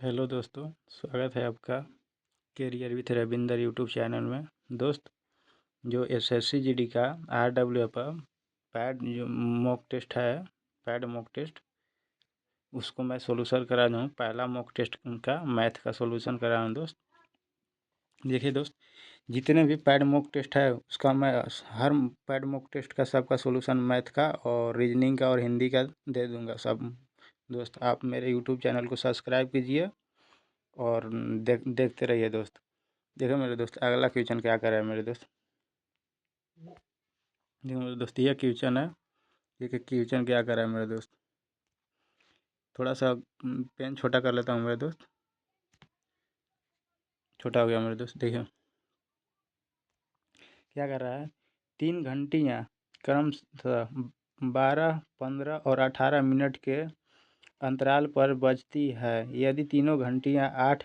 Hello दोस्तों, स्वागत है आपका career with Ravinder YouTube channel में। दोस्त, जो एसएससी जीडी का आरडब्ल्यू पर पैड जो मॉक टेस्ट है, पैड मॉक टेस्ट, उसको मैं सोल्यूशन करा रहा हूँ। पहला मॉक टेस्ट का मैथ का सोल्यूशन करा रहा हूँ दोस्त। देखिए दोस्त, जितने भी पैड मॉक टेस्ट है उसका मैं हर पैड मॉक टेस्ट का सबका सोल्यूशन मैथ का और रीजनिंग का और हिंदी का दे दूँगा सब। दोस्त, आप मेरे यूट्यूब चैनल को सब्सक्राइब कीजिए और देखते रहिए दोस्त। देखो मेरे दोस्त, अगला क्वेश्चन क्या कर रहा है मेरे दोस्त। देखो मेरे दोस्त, ये क्वेश्चन है। ये क्वेश्चन क्या कर रहा है मेरे दोस्त। थोड़ा सा पेन छोटा कर लेता हूँ मेरे दोस्त। छोटा हो गया मेरे दोस्त। देखिए क्या कर रहा है। 3 घंटियाँ क्रमशः 12, 15 और 18 मिनट के अंतराल पर बजती है। यदि तीनों घंटियाँ 8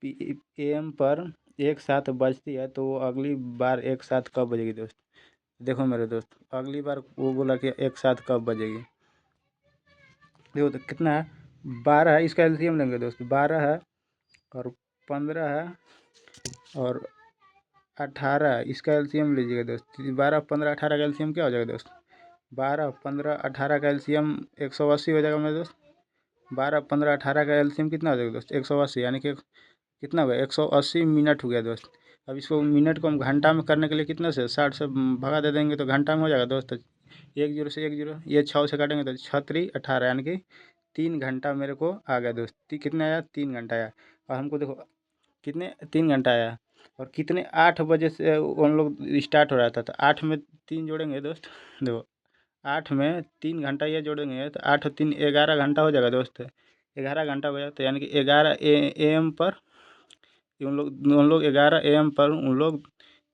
PM पर एक साथ बजती है तो वो अगली बार एक साथ कब बजेगी दोस्त। देखो मेरे दोस्त, अगली बार वो बोला कि एक साथ कब बजेगी। देखो तो कितना है, 12 है। इसका एलसीएम लेंगे दोस्त। 12 है और 15 है और 18 है। इसका एलसीएम लीजिएगा दोस्त। 12, 15, 18 का एलसीएम क्या हो जाएगा दोस्त। 12, 15, 18 का एलसीएम 180 हो जाएगा मेरे दोस्त। 12, 15, 18 का एलसीएम कितना हो जाएगा दोस्त, 180। यानी कि कितना हुआ, 180 मिनट हो गया दोस्त। अब इसको मिनट को हम घंटा में करने के लिए कितने से 60 से भगा दे देंगे तो घंटा में हो जाएगा दोस्त। 1 0 से 1 0, ये 6 से काटेंगे तो 6 3 18, यानी कि 3 घंटा मेरे को आ गया दोस्त। कितने आया, 3 घंटा आया। और हमको देखो कितने, 3 घंटा आया। और कितने, 8 बजे से हम लोग स्टार्ट हो रहा था। तो 8 में 3 जोड़ेंगे दोस्त। देखो 8 में 3 घंटा ये जोड़ेंगे तो 8 और 3 11 घंटा हो जाएगा दोस्त। 11 घंटा हो जाएगा तो यानी कि 11 AM पर उन लोग 11 AM पर उन लोग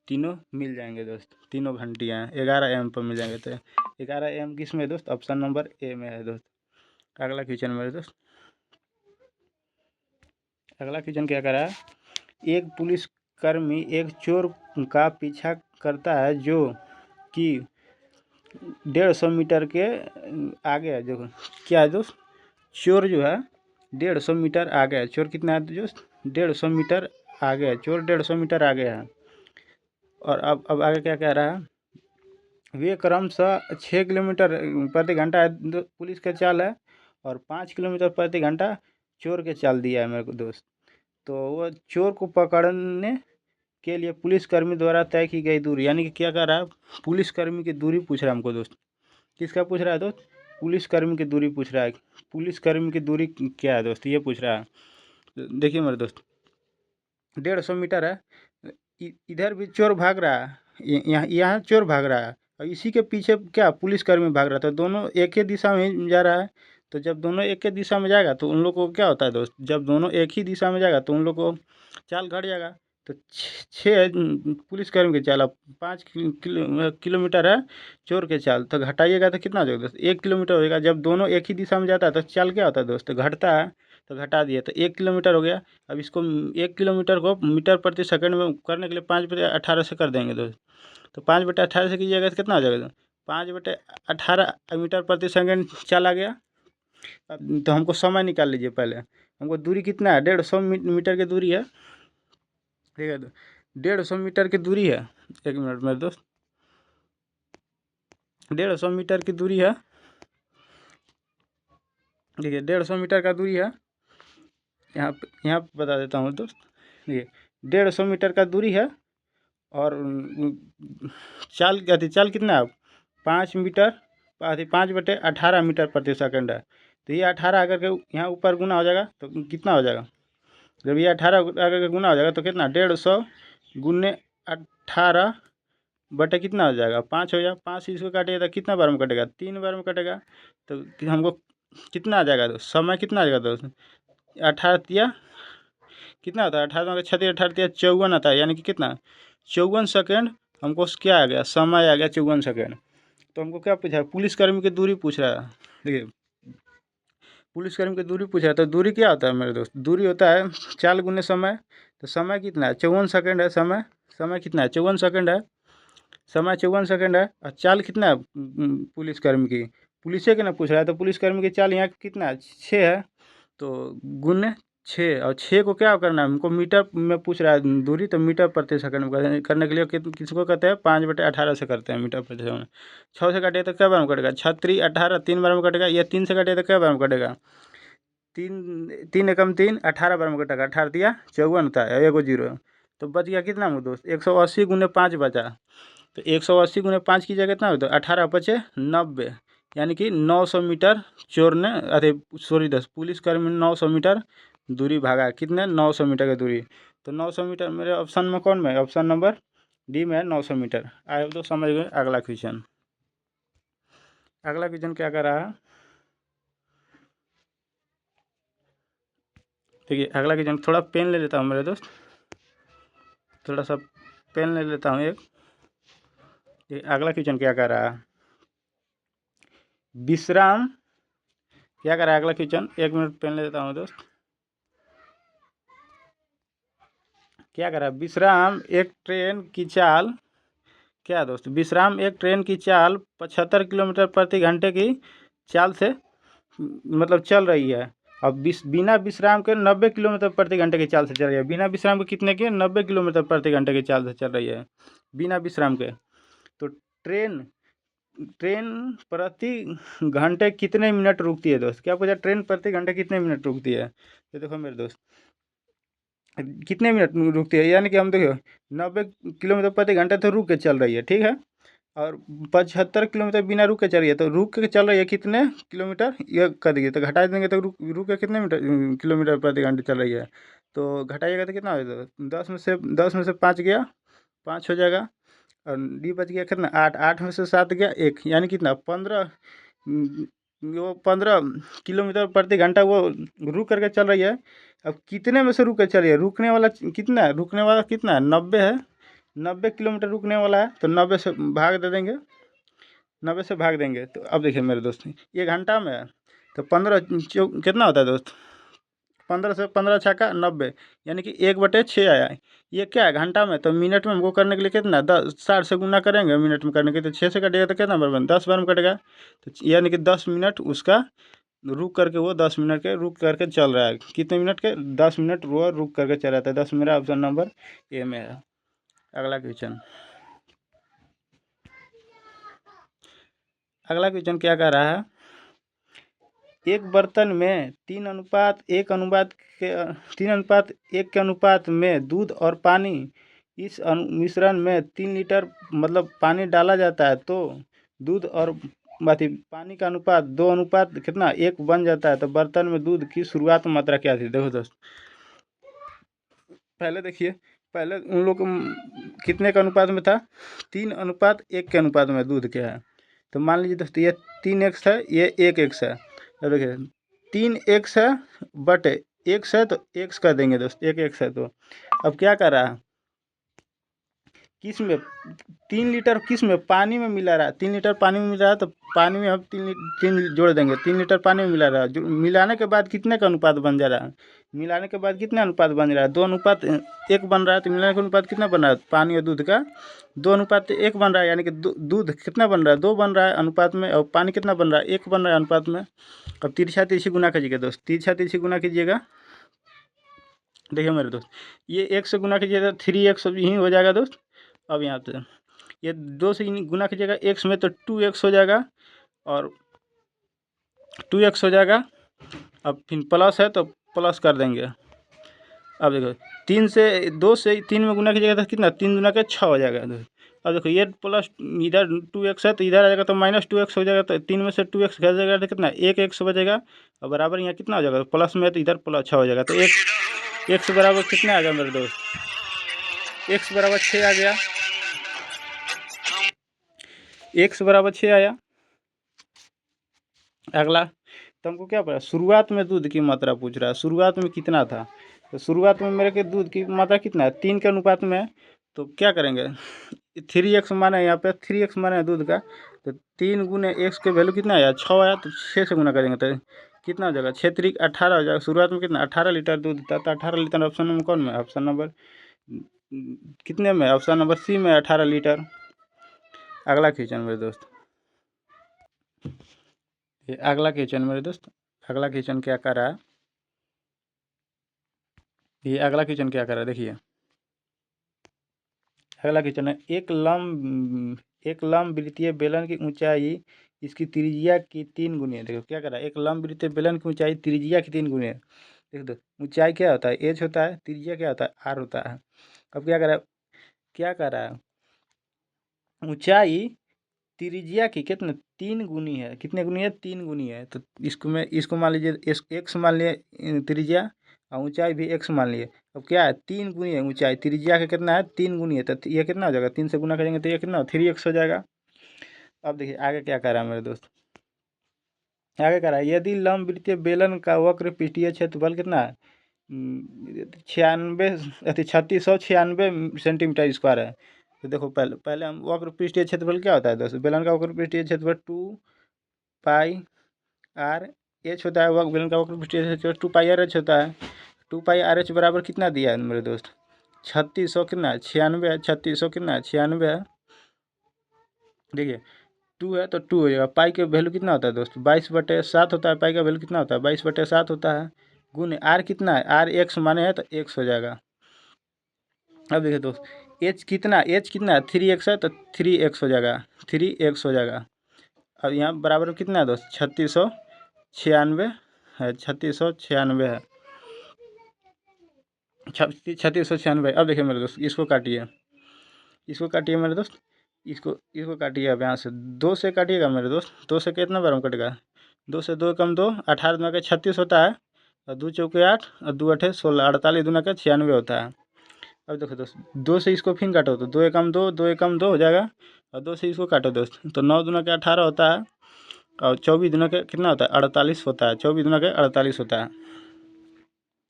तीनों मिल जाएंगे दोस्त। तीनों घंटियाँ 11 AM पर मिल जाएंगे। तो 11 AM किस में है दोस्त, ऑप्शन नंबर ए में है दोस्त। अगला क्वेश्चन मेरे दोस्त। अगला क्वेश्चन क्या करा है। एक पुलिसकर्मी एक चोर का पीछा करता है जो कि 150 मीटर के आगे है। देखो क्या है दोस्त, चोर जो है 150 मीटर आगे है। चोर कितना है दोस्त, 150 मीटर आगे है। चोर 150 मीटर आगे है। और अब आगे क्या कह रहा है। वे क्रमशः 6 किलोमीटर प्रति घंटा पुलिस का चाल है और 5 किलोमीटर प्रति घंटा चोर के चाल दिया है मेरे को दोस्त। तो वो चोर को पकड़ने के लिए पुलिसकर्मी द्वारा तय की गई दूरी, यानी कि क्या कर रहा है, पुलिसकर्मी की दूरी पूछ रहा है हमको दोस्त। किसका पूछ रहा है दोस्त, पुलिसकर्मी की दूरी पूछ रहा है। पुलिसकर्मी की दूरी क्या है दोस्त, ये पूछ रहा है। देखिए मेरे दोस्त, 150 मीटर है। इधर भी चोर भाग रहा है, यहाँ यहाँ चोर भाग रहा है और इसी के पीछे क्या पुलिसकर्मी भाग रहा था। दोनों एक ही दिशा में जा रहा है। तो जब दोनों एक ही दिशा में जाएगा तो उन लोग को क्या होता है दोस्त, जब दोनों एक ही दिशा में जाएगा तो उन लोग को चाल घट जाएगा। तो 6 पुलिसकर्मी की चाल, अब 5 किलोमीटर है चोर के चाल, तो घटाइएगा तो कितना हो जाएगा दोस्त, 1 किलोमीटर हो जाएगा। जब दोनों एक ही दिशा में जाता है तो चाल क्या होता है दोस्त, घटता है। तो घटा दिए तो 1 किलोमीटर हो गया। अब इसको 1 किलोमीटर को मीटर प्रति सेकंड में करने के लिए 5/18 से कर देंगे दोस्त। तो 5/18 से कीजिएगा तो कितना हो जाएगा दोस्त, 5/18 मीटर प्रति सेकंड चला गया। अब तो हमको समय निकाल लीजिए पहले। हमको दूरी कितना है, 150 मीटर की दूरी है। ठीक है, 150 मीटर की दूरी है। 1 मिनट मेरे दोस्त, 150 मीटर की दूरी है। देखिए 150 मीटर का दूरी है। यहाँ पे बता देता हूँ दोस्त। देखिए 150 मीटर का दूरी है और चाल कितना है, 5 मीटर 5/18 मीटर प्रति सेकंड है। तो ये 18 अगर के यहाँ ऊपर गुना हो जाएगा तो कितना हो जाएगा, जब ये 18 अगर के गुना हो जाएगा तो कितना, 150 गुने 18 बटे कितना हो जाएगा, 5 हो जाएगा। 5 से इसको काटिएगा तो कितना बार में कटेगा, 3 बार में कटेगा। तो हमको कितना आ जाएगा दोस्त, समय कितना आ जाएगा दोस्त, 18 कितना होता है, 18 छत्तीस 18 54 आता है। यानी कि कितना, 54 सेकेंड हमको क्या आ गया, समय आ गया 54 सेकेंड। तो हमको क्या पूछा है, पुलिसकर्मी की दूरी पूछ रहा है। देखिए पुलिसकर्मी की दूरी पूछ रहा है। तो दूरी क्या होता है मेरे दोस्त, दूरी होता है चाल गुने समय। तो समय कितना है, 54 सेकेंड है। समय समय कितना है, 54 सेकेंड है। समय 54 सेकेंड है। और चाल कितना है पुलिसकर्मी की, पुलिस के ना पूछ रहा है। तो पुलिसकर्मी की चाल यहाँ कितना है, 6 है। तो गुने 6 और 6 को क्या करना है हमको, मीटर में पूछ रहा है दूरी, तो मीटर प्रति सेकंड में करने के लिए किसको कहते हैं, 5/18 से करते हैं मीटर प्रति सेकंड। 6 से कटेगा तो क्या बार में कटेगा, 6×3 = 18, 3 बार में कटेगा। ये 3 से कटेगा तो क्या बार में कटेगा, 3 3 एकम 3, 18 बार में कटेगा। 18×3 = 54 होता है, एगो जीरो। तो बच गया कितना मेरे दोस्त, 180 × 5 बचा। तो 180 × 5 की जगह कितना होता है, 18×5 = 90, यानी कि 900 मीटर चोर ने, अरे सॉरी 10 पुलिसकर्मी ने 900 मीटर दूरी भागा। कितने, 900 मीटर की दूरी। तो 900 मीटर मेरे ऑप्शन में कौन में, ऑप्शन नंबर डी में है 900 मीटर। आए तो समझ गए। अगला क्वेश्चन, अगला क्वेश्चन क्या कर रहा है, देखिए अगला क्वेश्चन। थोड़ा पेन ले लेता हूँ मेरे दोस्त, थोड़ा सा पेन ले लेता हूँ एक। ये अगला क्वेश्चन क्या कर रहा है, विश्राम क्या कर रहा है, अगला क्वेश्चन 1 मिनट पेन ले लेता हूँ दोस्त। क्या कर रहा है, विश्राम एक ट्रेन की चाल, क्या दोस्त, विश्राम एक ट्रेन की चाल 75 किलोमीटर प्रति घंटे की चाल से मतलब चल रही है। अब बिना विश्राम के 90 किलोमीटर प्रति घंटे की चाल से चल रही है। बिना विश्राम के कितने की, 90 किलोमीटर प्रति घंटे की चाल से चल रही है बिना विश्राम के। तो ट्रेन ट्रेन प्रति घंटे कितने मिनट रुकती है दोस्त, क्या पूछा, ट्रेन प्रति घंटे कितने मिनट रुकती है। तो देखो मेरे दोस्त, कितने मिनट रुकती है, यानी कि हम देखो 90 किलोमीटर प्रति घंटे तो रुक के चल रही है, ठीक है। और 75 किलोमीटर बिना रुक के चल रही है, तो रुक के चल रही है कितने किलोमीटर, ये कर देंगे तो घटा देंगे, तो रुक के कितने मीटर किलोमीटर प्रति घंटे चल रही है। तो घटाइएगा तो कितना हो जाएगा, 10 में से 5 गया, 5 हो जाएगा। और डी बच गया कितना, 8, 8 में से 7 गया 1, यानी कितना 15, वो 15 किलोमीटर प्रति घंटा वो रुक करके चल रही है। अब कितने में से रुक कर चल रही है, रुकने वाला कितना है, रुकने वाला कितना है, 90 है। 90 किलोमीटर रुकने वाला है, तो 90 से भाग दे देंगे, 90 से भाग देंगे। तो अब देखिए मेरे दोस्त, ये घंटा में है, तो 15 कितना होता है दोस्त, 15 से 15 छक्का 90, यानी कि 1/6 आया है। ये क्या है, घंटा में। तो मिनट में हमको करने के लिए कितना, 60 से गुना करेंगे मिनट में करने के, तो 6 से कटेगा तो कितना बार बन, 10 बार में कटेगा। तो यानी कि 10 मिनट उसका रुक करके, वो 10 मिनट के रुक करके चल रहा है। कितने मिनट के, 10 मिनट वो रुक करके चल रहा था। 10 मेरा ऑप्शन नंबर ए में है। अगला क्वेश्चन, अगला क्वेश्चन क्या कह रहा है, एक बर्तन में 3:1 के अनुपात में दूध और पानी, इस मिश्रण में 3 लीटर मतलब पानी डाला जाता है, तो दूध और बाती पानी का अनुपात 2 कितना 1 बन जाता है। तो बर्तन में दूध की शुरुआत मात्रा क्या थी, देखो दोस्त। पहले देखिए, पहले उन लोग कितने का अनुपात में था, 3:1 के अनुपात में दूध क्या है। तो मान लीजिए दोस्तों, ये 3x है, ये 1x है। तो देखिए 3x है बटे x है, तो x कर देंगे दोस्त, 1x है। तो अब क्या कर रहा है, किस में 3 लीटर किस में, पानी में मिला रहा है। 3 लीटर पानी में मिला रहा है, तो पानी में हम 3 जोड़ देंगे। 3 लीटर पानी में मिला रहा है, जो मिलाने के बाद कितने का अनुपात बन जा रहा है, मिलाने के बाद कितना अनुपात बन रहा है, 2:1 बन रहा है। तो मिलाने का अनुपात कितना बन रहा है, पानी और दूध का 2:1 बन रहा है, यानी कि दूध कितना बन रहा है, 2 बन रहा है अनुपात में, और पानी कितना बन रहा है, 1 बन रहा है अनुपात में। अब तिरछा तिरछी गुना कीजिएगा दोस्त, तिरछा तिरछी गुना कीजिएगा। देखिए मेरे दोस्त, ये 1 से गुना कीजिएगा 3x ही हो जाएगा दोस्त। अब यहाँ पे ये 2 से गुना कीजिएगा x में, तो 2x हो जाएगा, और 2x हो जाएगा। अब फिर प्लस है तो प्लस कर देंगे। अब देखो 2 से 3 में गुना कीजिएगा तो कितना, 3 दूना के 6 हो जाएगा दोस्त। अब देखो ये प्लस, इधर 2x है तो इधर आ जाएगा, तो -2x हो जाएगा। तो 3 में से 2x घट जाएगा तो कितना, 1x बचेगा। और बराबर यहाँ कितना हो जाएगा, प्लस में है तो इधर +6 हो जाएगा। तो x बराबर कितना आ गया मेरे दोस्त, x बराबर 6 आ गया, x बराबर 6 आया। अगला, तो हमको क्या पड़ा, शुरुआत में दूध की मात्रा पूछ रहा है, शुरुआत में कितना था। तो शुरुआत में मेरे के दूध की मात्रा कितना है, 3 के अनुपात में है। तो क्या करेंगे, 3x माना है, यहाँ पे 3x माना है दूध का। तो 3 गुने x के वैल्यू कितना आया, 6 आया। तो 6 से गुना करेंगे तो कितना हो जाएगा, 6×3 = 18 हो जाएगा। शुरुआत में कितना, 18 लीटर दूध था। तो 18 लीटर ऑप्शन नंबर कौन में, ऑप्शन नंबर कितने में, ऑप्शन नंबर सी में 18 लीटर। अगला क्वेश्चन मेरे दोस्त, ये अगला क्वेश्चन मेरे दोस्त, अगला क्वेश्चन क्या कर रहा है, ये अगला क्वेश्चन क्या कर रहा है देखिए। अगला क्वेश्चन है एक लंब वृत्तीय बेलन की ऊंचाई इसकी त्रिज्या की 3 गुनी है। देखो क्या कर रहा है, एक लंब वृत्तीय बेलन की ऊंचाई त्रिज्या की 3 गुनी है। देखो तो ऊंचाई क्या होता है, एच होता है, त्रिज्या क्या होता है, आर होता है। अब क्या कर रहा है, ऊंचाई त्रिज्या की कितने 3 गुनी है, कितने गुनी है, 3 गुनी है। तो इसको मान लीजिए एक्स मान लिए त्रिज्या, और ऊंचाई भी एक्स मान लिए। अब क्या है, 3 गुनी है ऊंचाई, त्रिज्या का कितना है, 3 गुनी है। तो ये कितना हो जाएगा, 3 से गुना करेंगे तो ये कितना 3x हो जाएगा। अब देखिए आगे क्या कर रहा है मेरे दोस्त, आगे कह रहा है यदि लंब वृत्तीय बेलन का वक्र पृष्ठीय क्षेत्रफल कितना है, 96 अति 3696 सेंटीमीटर स्क्वायर है। तो देखो पहले हम वक्र पृष्ठीय क्षेत्रफल क्या होता है दोस्तों, बेलन का वक्र पृष्ठीय क्षेत्रफल 2 पाई आर एच होता है। बेलन का वक्र पृष्ठीय क्षेत्रफल 2 पाई आर एच होता है। 2 पाई आर एच बराबर कितना दिया है मेरे दोस्त, 3600 कितना है, 96 है, 3600 कितना है, 96 है। देखिए 2 है तो 2 हो जाएगा। पाई के वैल्यू कितना होता है दोस्त, 22/7 होता है। पाई का वैल्यू कितना होता है, 22/7 होता है। गुण आर कितना है, आर एक्स माने है तो एक्स हो जाएगा। अब देखिए दोस्त एच कितना है, 3x है तो 3x हो जाएगा, 3x हो जाएगा। अब यहाँ बराबर कितना है दोस्त, 3696 है, 3696 है, 3696। अब देखिए मेरे दोस्त इसको काटिए मेरे दोस्त, इसको काटिए। अब यहाँ से 2 से काटिएगा मेरे दोस्त, 2 से कितना बार में कटेगा, 2 से 2 कम 2, 18 दूना के 36 होता है, और 2 चौके 8 और 2 अठे 16, 48 दूना का 96 होता है। अब देखो दोस्त 2 से इसको फिर काटो तो 2 एकम 2, 2 एकम 2 हो जाएगा, और 2 से इसको काटो दोस्त तो 9 दूना के 18 होता है, और 24 दूना के कितना होता है, 48 होता है, 24 दूना के 48 होता है।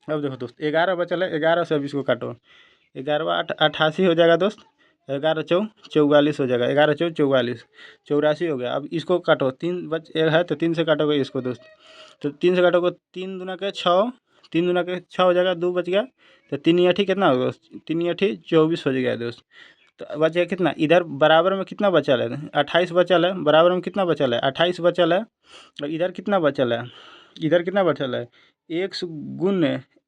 अब देखो दोस्त 11 बचल है, 11 से अब इसको काटो, 11 88 हो जाएगा दोस्त, 11 चौ 44 हो जाएगा, 11 चौ 44, 84 हो गया। अब इसको काटो, 3 बच है तो 3 से काटोगे इसको दोस्त, तो 3 से काटोगे 3 दूना के 6, 3 दूना के 6 हो जाएगा, 2 बच गया, तो 3 कितना होगा दोस्त, 3 24 हो जाएगा दोस्त। तो बच गया कितना, इधर बराबर में कितना बचल है, 28 बचल है, बराबर में कितना बचल है, 28 बचल है। और इधर कितना बचल है, इधर कितना बचल है, एक्स गुण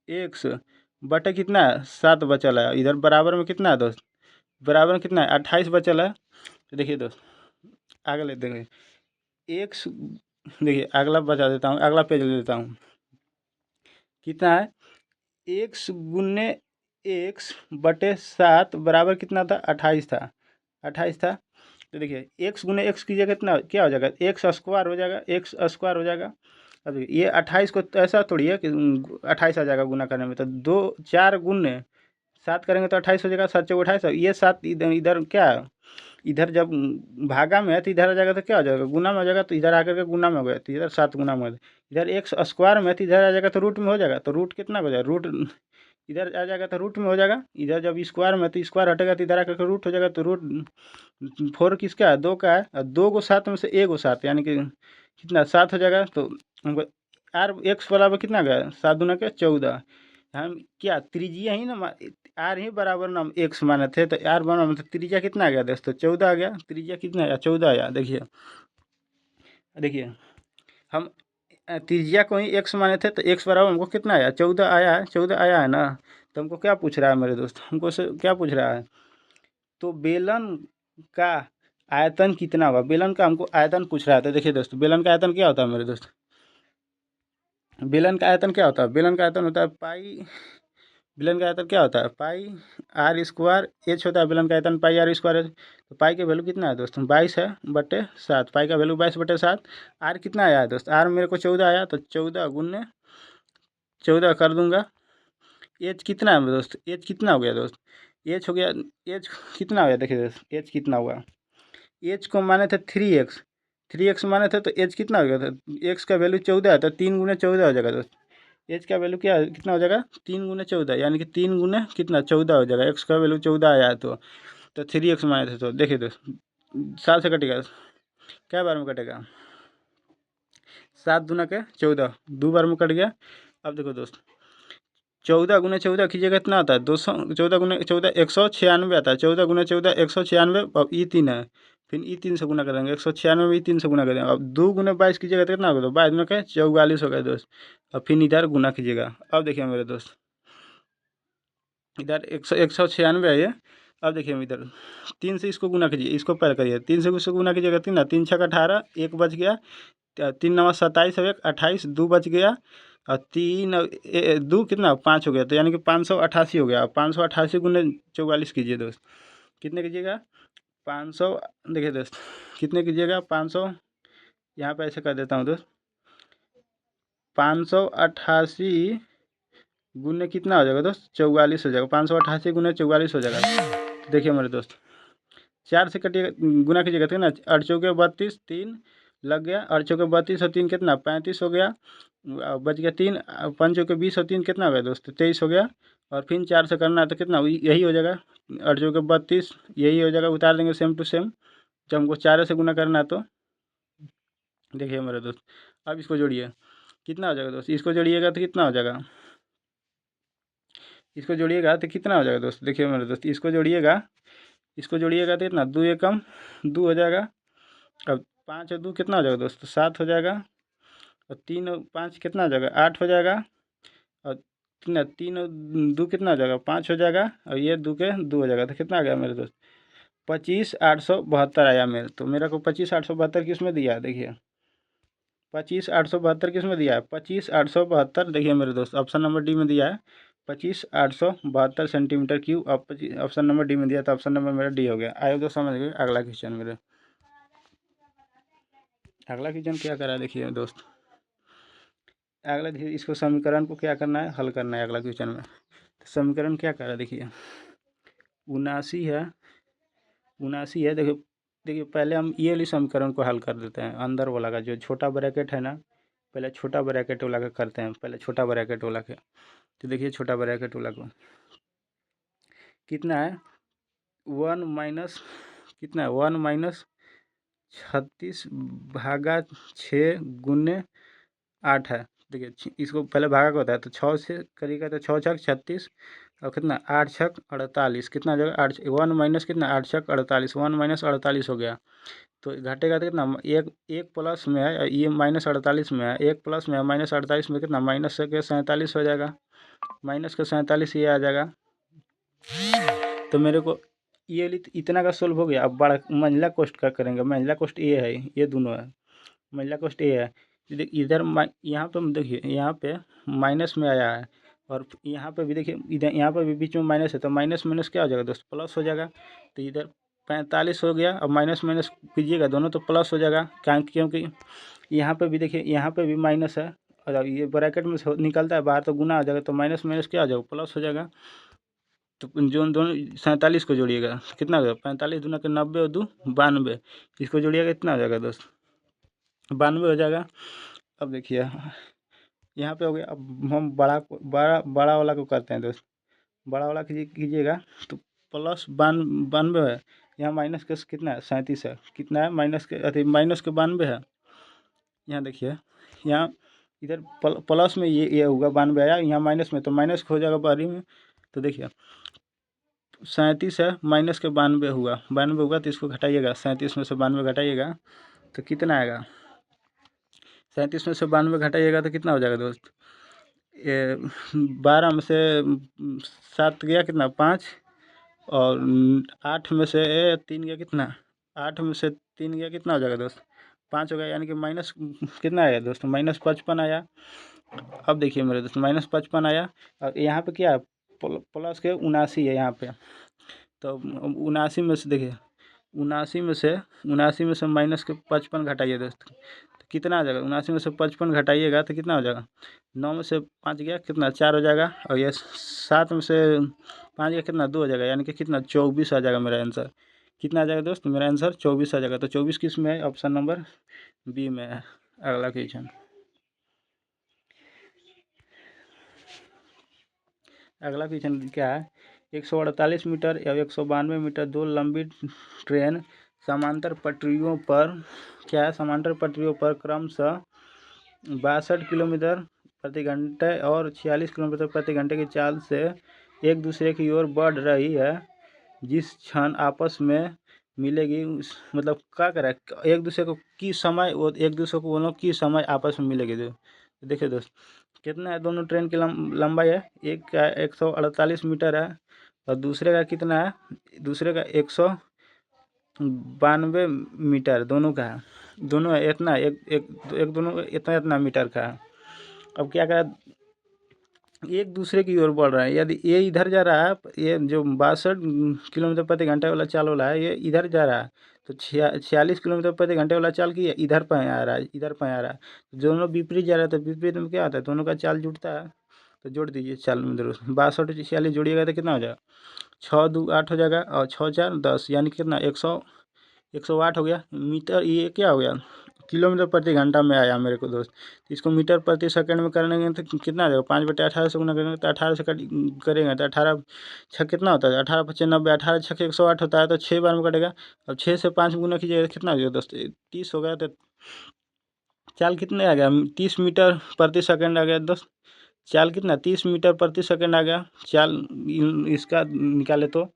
एक्स बटे कितना है, 7 बचल है। इधर बराबर में कितना है दोस्त, बराबर में कितना है, 28 बचल है। तो देखिए दोस्त आगे ले देंगे एक्स, देखिए अगला बचा देता हूँ, अगला पेज ले देता हूँ। कितना है, एक्स गुने एक्स बटे 7 बराबर कितना था, 28 था, 28 था। तो देखिए एक्स गुने एक्स की जगह कितना क्या हो जाएगा, एक्स स्क्वायर हो जाएगा, एक्स स्क्वायर हो जाएगा। अब देखिए ये 28 को तो ऐसा थोड़ी है कि 28 आ जाएगा गुना करने में, तो 4 करेंगे तो 28 हो जाएगा, 7 चौक 28। ये 7 इधर इधर क्या है? इधर जब भागा में है तो इधर आ जाएगा तो क्या हो जाएगा, गुना में हो जाएगा, तो इधर आकर के गुना में हो गया, तो इधर 7 गुना में हो गया। इधर एक्स स्क्वायर में है तो इधर आ जाएगा तो रूट में हो जाएगा, तो रूट कितना हो जाएगा, रूट इधर आ जाएगा तो रूट में हो जाएगा। इधर जब स्क्वायर में तो स्क्वायर हटेगा तो इधर आकर के रूट हो जाएगा, तो रूट 4 किसका है, 2 का है, और 2 को 7 में से 1 को 7 यानी कि कितना 7 हो जाएगा। तो हमको आर एक्स बराबर कितना गया, 7 दूना के 14। हम क्या त्रिज्या ही ना आर ही बराबर ना हम एक्स माने थे, तो आर बराबर मतलब त्रिज्या कितना आ गया दोस्तों, 14 आ गया। त्रिज्या कितना आया, 14 आया। देखिए देखिए हम त्रिज्या को ही एक्स माने थे, तो एक्स बराबर हमको कितना आया, 14 आया है, 14 आया है ना। तो हमको क्या पूछ रहा है मेरे दोस्त, हमको से क्या पूछ रहा है, तो बेलन का आयतन कितना होगा, बेलन का हमको आयतन पूछ रहा था। देखिए दोस्तों बेलन का आयतन क्या होता है मेरे दोस्त, बेलन का आयतन क्या होता है, बेलन का आयतन होता है पाई, बेलन का आयतन क्या होता है, पाई आर स्क्वायर एच होता है, बेलन का आयतन पाई आर स्क्वायर है। तो पाई का वैल्यू कितना है दोस्तों, 22 है बटे 7, पाई का वैल्यू 22/7। आर कितना आया है दोस्त, आर मेरे को 14 आया, तो 14 गुने 14 कर दूंगा। एच कितना है मेरे दोस्त, एच कितना हो गया दोस्त, एच हो गया, एच कितना हो गया, देखिए दोस्त एच कितना हुआ, एच को माने थे 3x, 3x माने थे, तो एच कितना हो गया था, एक्स का वैल्यू 14 है, तो 3 गुने 14 हो जाएगा दोस्त। एच का वैल्यू क्या कितना हो जाएगा, 3 गुने 14, यानी कि 3 गुने कितना 14 हो जाएगा। एक्स का वैल्यू 14 आया है, तो 3x माने थे, तो देखिए दोस्त 7 से कटेगा, क्या बार में कटेगा, 7 दूना के 14, 2 बार में कट गया। अब देखो दोस्त 14 गुने 14 कीजिएगा कितना आता है, 200, 14 गुने 14 196 आता है, 14 गुने 14 196। अब ई 3 है, फिर ई 3 से गुना करेंगे, 196 में ई 3 से गुना करेंगे। अब 2 गुने 22 कीजिएगा तो कितना होगा, 22 में क्या 44 हो गया दोस्त। अब फिर इधर गुना कीजिएगा। अब देखिए मेरे दोस्त इधर 196 है ये। अब देखिए इधर 3 से इसको गुना कीजिए, इसको पहले करिए 3 से इसको गुना कीजिएगा 3 ना, 3 छक 18, 1 बच गया, 3 नवा 27 और 1 28, 2 बच गया, और 3 2 कितना 5 हो गया, तो यानी कि 588 हो गया। 588 गुने 44 कीजिए दोस्त, कितने कीजिएगा 500। देखिए दोस्त कितने कीजिएगा 500, यहाँ पे ऐसे कर देता हूँ दोस्त, 588 गुने कितना हो जाएगा दोस्त 44 हो जाएगा, 588 गुने 44 हो जाएगा। देखिए मेरे दोस्त 4 से कटिएगा, गुना कीजिएगा तो ना, 8 चौके 32, 3 लग गया, 8 चौके 32 और 3 कितना 35 हो गया, बच गया 3, 5 चौके 20 और 3 कितना हो गया दोस्त 23 हो गया, और फिर 4 से करना है तो कितना यही हो जाएगा 8 चौके 32, यही हो जाएगा, उतार देंगे सेम टू सेम। जब हमको 4 से गुना करना है तो देखिए मेरे दोस्त, अब इसको जोड़िए कितना हो जाएगा दोस्त, इसको जोड़िएगा तो कितना हो जाएगा, इसको जोड़िएगा तो कितना हो जाएगा दोस्त, देखिए मेरे दोस्त इसको जोड़िएगा, इसको जोड़िएगा तो कितना 2 एकम 2 हो जाएगा। अब 5 और 2 कितना हो जाएगा दोस्त 7 हो जाएगा, और 3 और 5 कितना हो जाएगा 8 हो जाएगा, और कितना 3 और 2 कितना हो जाएगा 5 हो जाएगा, और ये 2 के 2 हो जाएगा, तो कितना आ गया मेरे दोस्त 25,872 आया मेरे। तो मेरे को 25,872 किस में दिया है, देखिए 25,872 किस में दिया है 25,872, देखिए मेरे दोस्त ऑप्शन नंबर डी में दिया है 25,872 सेंटीमीटर क्यूब। अब ऑप्शन नंबर डी में दिया, तो ऑप्शन नंबर मेरा डी हो गया। आइए दोस्त समझ गए। अगला क्वेश्चन मेरे, अगला क्वेश्चन क्या करा है देखिए दोस्त, अगला देखिए इसको समीकरण को क्या करना है हल करना है अगला क्वेश्चन में। तो समीकरण क्या करा देखिए 79 है, 79 है। देखिए देखिए पहले हम ये वाली समीकरण को हल कर देते हैं, अंदर वाला का जो छोटा ब्रैकेट है ना, पहले छोटा ब्रैकेट वाला का करते हैं, पहले छोटा ब्रैकेट वाला के। तो देखिए छोटा ब्रैकेट वाला को कितना है 1 माइनस कितना है 1 माइनस 36/6 गुने 8 है। देखिए इसको पहले भागा का होता है, तो 6 से करिएगा तो 6 छक 36, और कितना 8 छक 48, कितना हो जाएगा 8 1 माइनस कितना 8 छक 48, 1 माइनस 48 हो गया। तो घटेगा तो कितना एक एक प्लस में है, ये माइनस 48 में है, एक प्लस में है माइनस 48 में कितना माइनस के 47 हो जाएगा, माइनस के 47 ये आ जाएगा। तो मेरे को ये इतना का सोल्व हो गया। अब बड़ा मंझला कोष्ट का करेंगे, मंझला कोष्ट ये है, ये दोनों है, मंझला कोष्ट ये है। इधर यहाँ पे देखिए यहाँ पे माइनस में आया है, और यहाँ पे भी देखिए इधर यहाँ पे भी बीच में माइनस है, तो माइनस माइनस क्या हो जाएगा दोस्त प्लस हो जाएगा। तो इधर 45 हो गया, अब माइनस माइनस कीजिएगा दोनों तो प्लस हो जाएगा, क्योंकि यहाँ पे भी देखिए यहाँ पे भी माइनस है, और ये ब्रैकेट में से निकलता है बाहर तो गुना आ जाएगा, तो माइनस माइनस क्या आ जाएगा प्लस हो जाएगा। तो जो दोनों 47 को जोड़िएगा कितना हो जाएगा 45 दूना के 90 और 2 92, इसको जोड़िएगा कितना हो जाएगा दोस्त 92 हो जाएगा। अब देखिए यहाँ पे हो गया। अब हम बड़ा वाला को करते हैं दोस्त, बड़ा वाला कीजिएगा तो प्लस 92 है, यहाँ माइनस के कितना है 37 है, कितना है माइनस के अरे माइनस के 92 है। यहाँ देखिए यहाँ इधर प्लस में ये होगा 92 आया, यहाँ माइनस में तो माइनस हो जाएगा बारी में। तो देखिए 37 है माइनस के 92 हुआ, 92 होगा तो इसको घटाइएगा, 37 में से 92 घटाइएगा तो कितना आएगा 37 में से 92 घटाइएगा तो कितना हो जाएगा दोस्त, ये 12 में से 7 गया कितना 5, और 8 में से 3 गया कितना, 8 में से 3 गया कितना हो जाएगा दोस्त 5 हो गया, यानी कि माइनस कितना आया दोस्त -55 आया। अब देखिए मेरे दोस्त -55 आया, और यहाँ पे क्या है प्लस के 79 है यहाँ पे। तो 79 में से देखिए 79 में से माइनस के 55 घटाइए दोस्त, तो कितना आ जाएगा 79 में से 55 घटाइएगा तो कितना हो जाएगा 9 में से 5 गया कितना 4 हो जाएगा, और ये 7 में से 5 गया कितना 2 हो जाएगा, यानी कि कितना 24 आ जाएगा मेरा आंसर। कितना आ जाएगा दोस्त मेरा आंसर 24 आ जाएगा। तो 24 किस में है ऑप्शन नंबर बी में है। अगला क्वेश्चन, अगला क्वेश्चन क्या है 148 मीटर या 192 मीटर दो लंबी ट्रेन समांतर पटरियों पर क्या है समांतर पटरियों पर क्रमशः 62 किलोमीटर प्रति घंटे और 46 किलोमीटर प्रति घंटे की चाल से एक दूसरे की ओर बढ़ रही है। जिस क्षण आपस में मिलेगी मतलब क्या करे एक दूसरे को की समय, वो एक दूसरे को बोलो की समय आपस में मिलेगी। देखिए दोस्त कितना है दोनों ट्रेन की लंबाई है, एक का 148 मीटर है, और दूसरे का कितना है, दूसरे का 192 मीटर दोनों का है, दोनों इतना एक एक एक दोनों इतना इतना मीटर का है। अब क्या करा, एक दूसरे की ओर बढ़ रहा है। यदि ये इधर जा रहा है, ये जो 62 किलोमीटर प्रति घंटे वाला चाल वाला है, ये इधर जा रहा है, तो 46 किलोमीटर प्रति घंटे वाला चाल की इधर पर आ रहा है, इधर पर आ रहा है। दोनों विपरीत जा रहा है, तो विपरीत में क्या होता है, दोनों का चाल जुड़ता है। तो जोड़ दीजिए चाल में जरूर, 62 46 जोड़िएगा तो कितना हो जाएगा, 6 2 8 हो जाएगा, और 6 4 10, यानी कितना 108 हो गया मीटर। ये क्या हो गया, किलोमीटर प्रति घंटा में आया मेरे को दोस्त। इसको मीटर प्रति सेकंड में करेंगे तो कितना आ जाएगा, 5/18 से गुना करेंगे तो 18 से करेंगे तो 18 छः कितना होता है, 18 × 5 = 90, 18 छः 108 होता है, तो 6 बार में कटेगा। अब 6 से 5 गुना कीजिएगा तो कितना हो जाएगा दोस्त, 30 हो गया। तो चाल कितने आ गया, 30 मीटर प्रति सेकंड आ गया दोस्त। चाल कितना, 30 मीटर प्रति सेकंड आ गया चाल, इसका निकाले तो।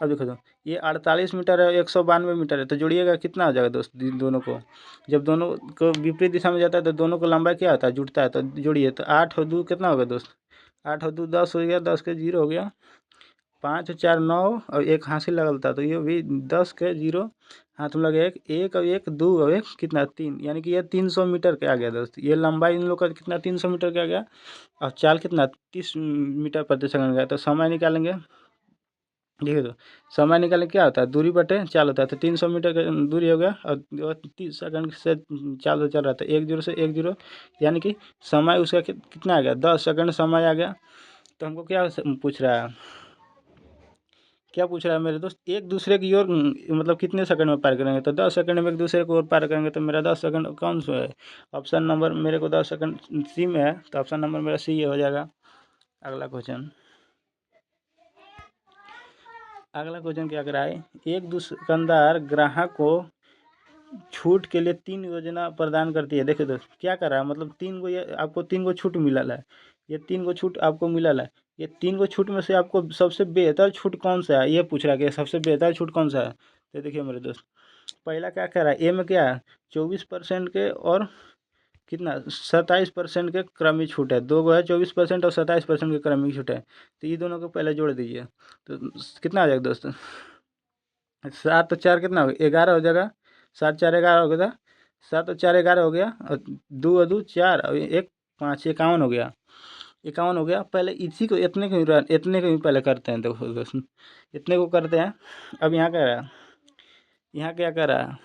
अब देखो तो ये 48 मीटर है, 192 मीटर है, तो जोड़िएगा कितना आ जाएगा दोस्त दोनों को। जब दोनों को विपरीत दिशा में जाता है तो दोनों को लंबाई क्या होता है, जुड़ता है। तो जोड़िए, तो 8 और 2 कितना होगा दोस्त, 8 और 2 10 हो गया, 10 के 0 हो गया, 5 और 4 9, और एक हासिल लगता, तो ये भी 10 के 0 हाथ में लगे, एक एक और एक 2 और एक कितना 3, यानी कि ये 300 मीटर के आ गया दोस्त। ये लंबाई इन लोग का कितना 300 मीटर के आ गया। और चाल कितना 30 मीटर प्रति सेकंड का है। तो समय निकालेंगे, देखिए तो समय निकालने क्या होता है, दूरी बटे चाल होता है। तो 300 मीटर का दूरी हो गया, और 30 सेकंड से चाल से चल रहा था, 1 0 से 1 0, यानी कि समय उसका कितना आ गया, 10 सेकंड समय आ गया। तो हमको क्या पूछ रहा है, क्या पूछ रहा है मेरे दोस्त, एक दूसरे की ओर मतलब कितने सेकंड में पार करेंगे। तो 10 सेकंड में एक दूसरे को ओर पार करेंगे। तो मेरा 10 सेकंड कौन सा है, ऑप्शन नंबर मेरे को 10 सेकंड सी में है, तो ऑप्शन नंबर मेरा सी हो जाएगा। अगला क्वेश्चन, अगला क्वेश्चन क्या कर रहा है, एक दुकानदार ग्राहक को छूट के लिए 3 योजना प्रदान करती है। देखिए दोस्त क्या कर रहा है, मतलब 3 गो, ये आपको 3 गो छूट मिला है, ये 3 गो छूट आपको मिला है। ये 3 गो छूट में से आपको सबसे बेहतर छूट कौन सा है, ये पूछ रहा है कि सबसे बेहतर छूट कौन सा है। तो देखिए मेरे दोस्त, पहला क्या कह रहा है, ए में क्या है 24% के और कितना 27% के क्रमिक छूट है। दो गो है 24% और 27% के क्रमिक छूट है। तो ये दोनों को पहले जोड़ दीजिए, तो कितना आ जाएगा दोस्त, 7 और 4 कितना हो गया, 11 हो जाएगा, 7 4 11 हो गया, 7 और 4 11 हो गया, और 2 और 2 4 और 1 5, 51 हो गया, 51 हो गया। पहले इसी को इतने को ही पहले करते हैं, देखो दोस्त इतने को करते हैं। अब यहाँ क्या रहा, यहाँ क्या कर रहा है,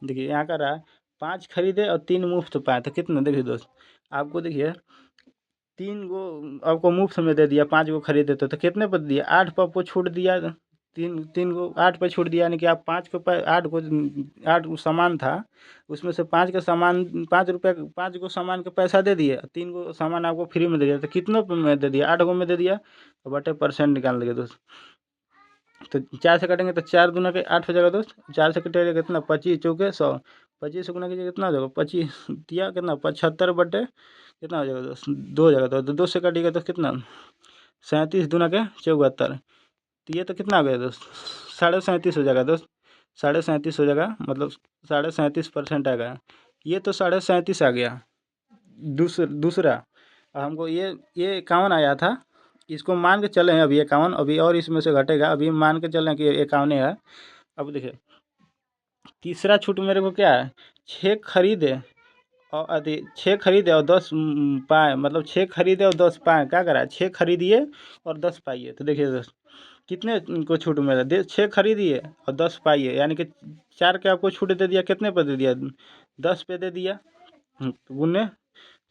देखिए यहाँ कर रहा है 5 खरीदे और 3 मुफ्त पाए, तो कितना, देखिए दोस्त आपको देखिए 3 गो आपको मुफ्त में दे दिया, 5 गो खरीदे तो कितने पर दिया, 8 पर आपको छूट दिया। तीन तीन गो 8 पर छूट दिया, यानी कि आप 5 को 8 गो सामान था, उसमें से 5 का सामान 5 रुपये, 5 गो सामान का पैसा दे दिए, 3 गो सामान आपको फ्री में दे दिया। तो कितनों में दे दिया, 8 गो में दे दिया, तो बटे परसेंट निकाल देंगे दोस्त। तो 4 से कटेंगे तो 4 दूना के 8 हो जाएगा दोस्त, 4 से कटेगा कितना 25 चौके 100, 25 से गुना कीजिए कितना हो जाएगा, 25 दिया कितना 75 बटे कितना हो जाएगा दोस्त, 2 हो जाएगा। तो 2 से कटिएगा तो कितना 37 दूना के 74, तो ये तो कितना हो गया दोस्त 37.5 हो जाएगा दोस्त, 37.5 हो जाएगा, मतलब 37.5% आएगा। ये तो 37.5 आ गया। दूसरा हमको ये 51 आया था, इसको मान के चले हैं अभी 51, अभी और इसमें से घटेगा, अभी मान के चलें कि 51 है। अब देखिए तीसरा छूट मेरे को क्या है, 6 खरीदे और 6 खरीदे और 10 पाए, मतलब 6 खरीदे और 10 पाए, क्या करा है 6 खरीदिए और 10 पाइए। तो देखिए दोस्त कितने को छूट मिला, 6 खरीदिए और 10 पाइए, यानी कि 4 के आपको छूट दे दिया, कितने पे दे दिया 10 पे दे दिया, गुने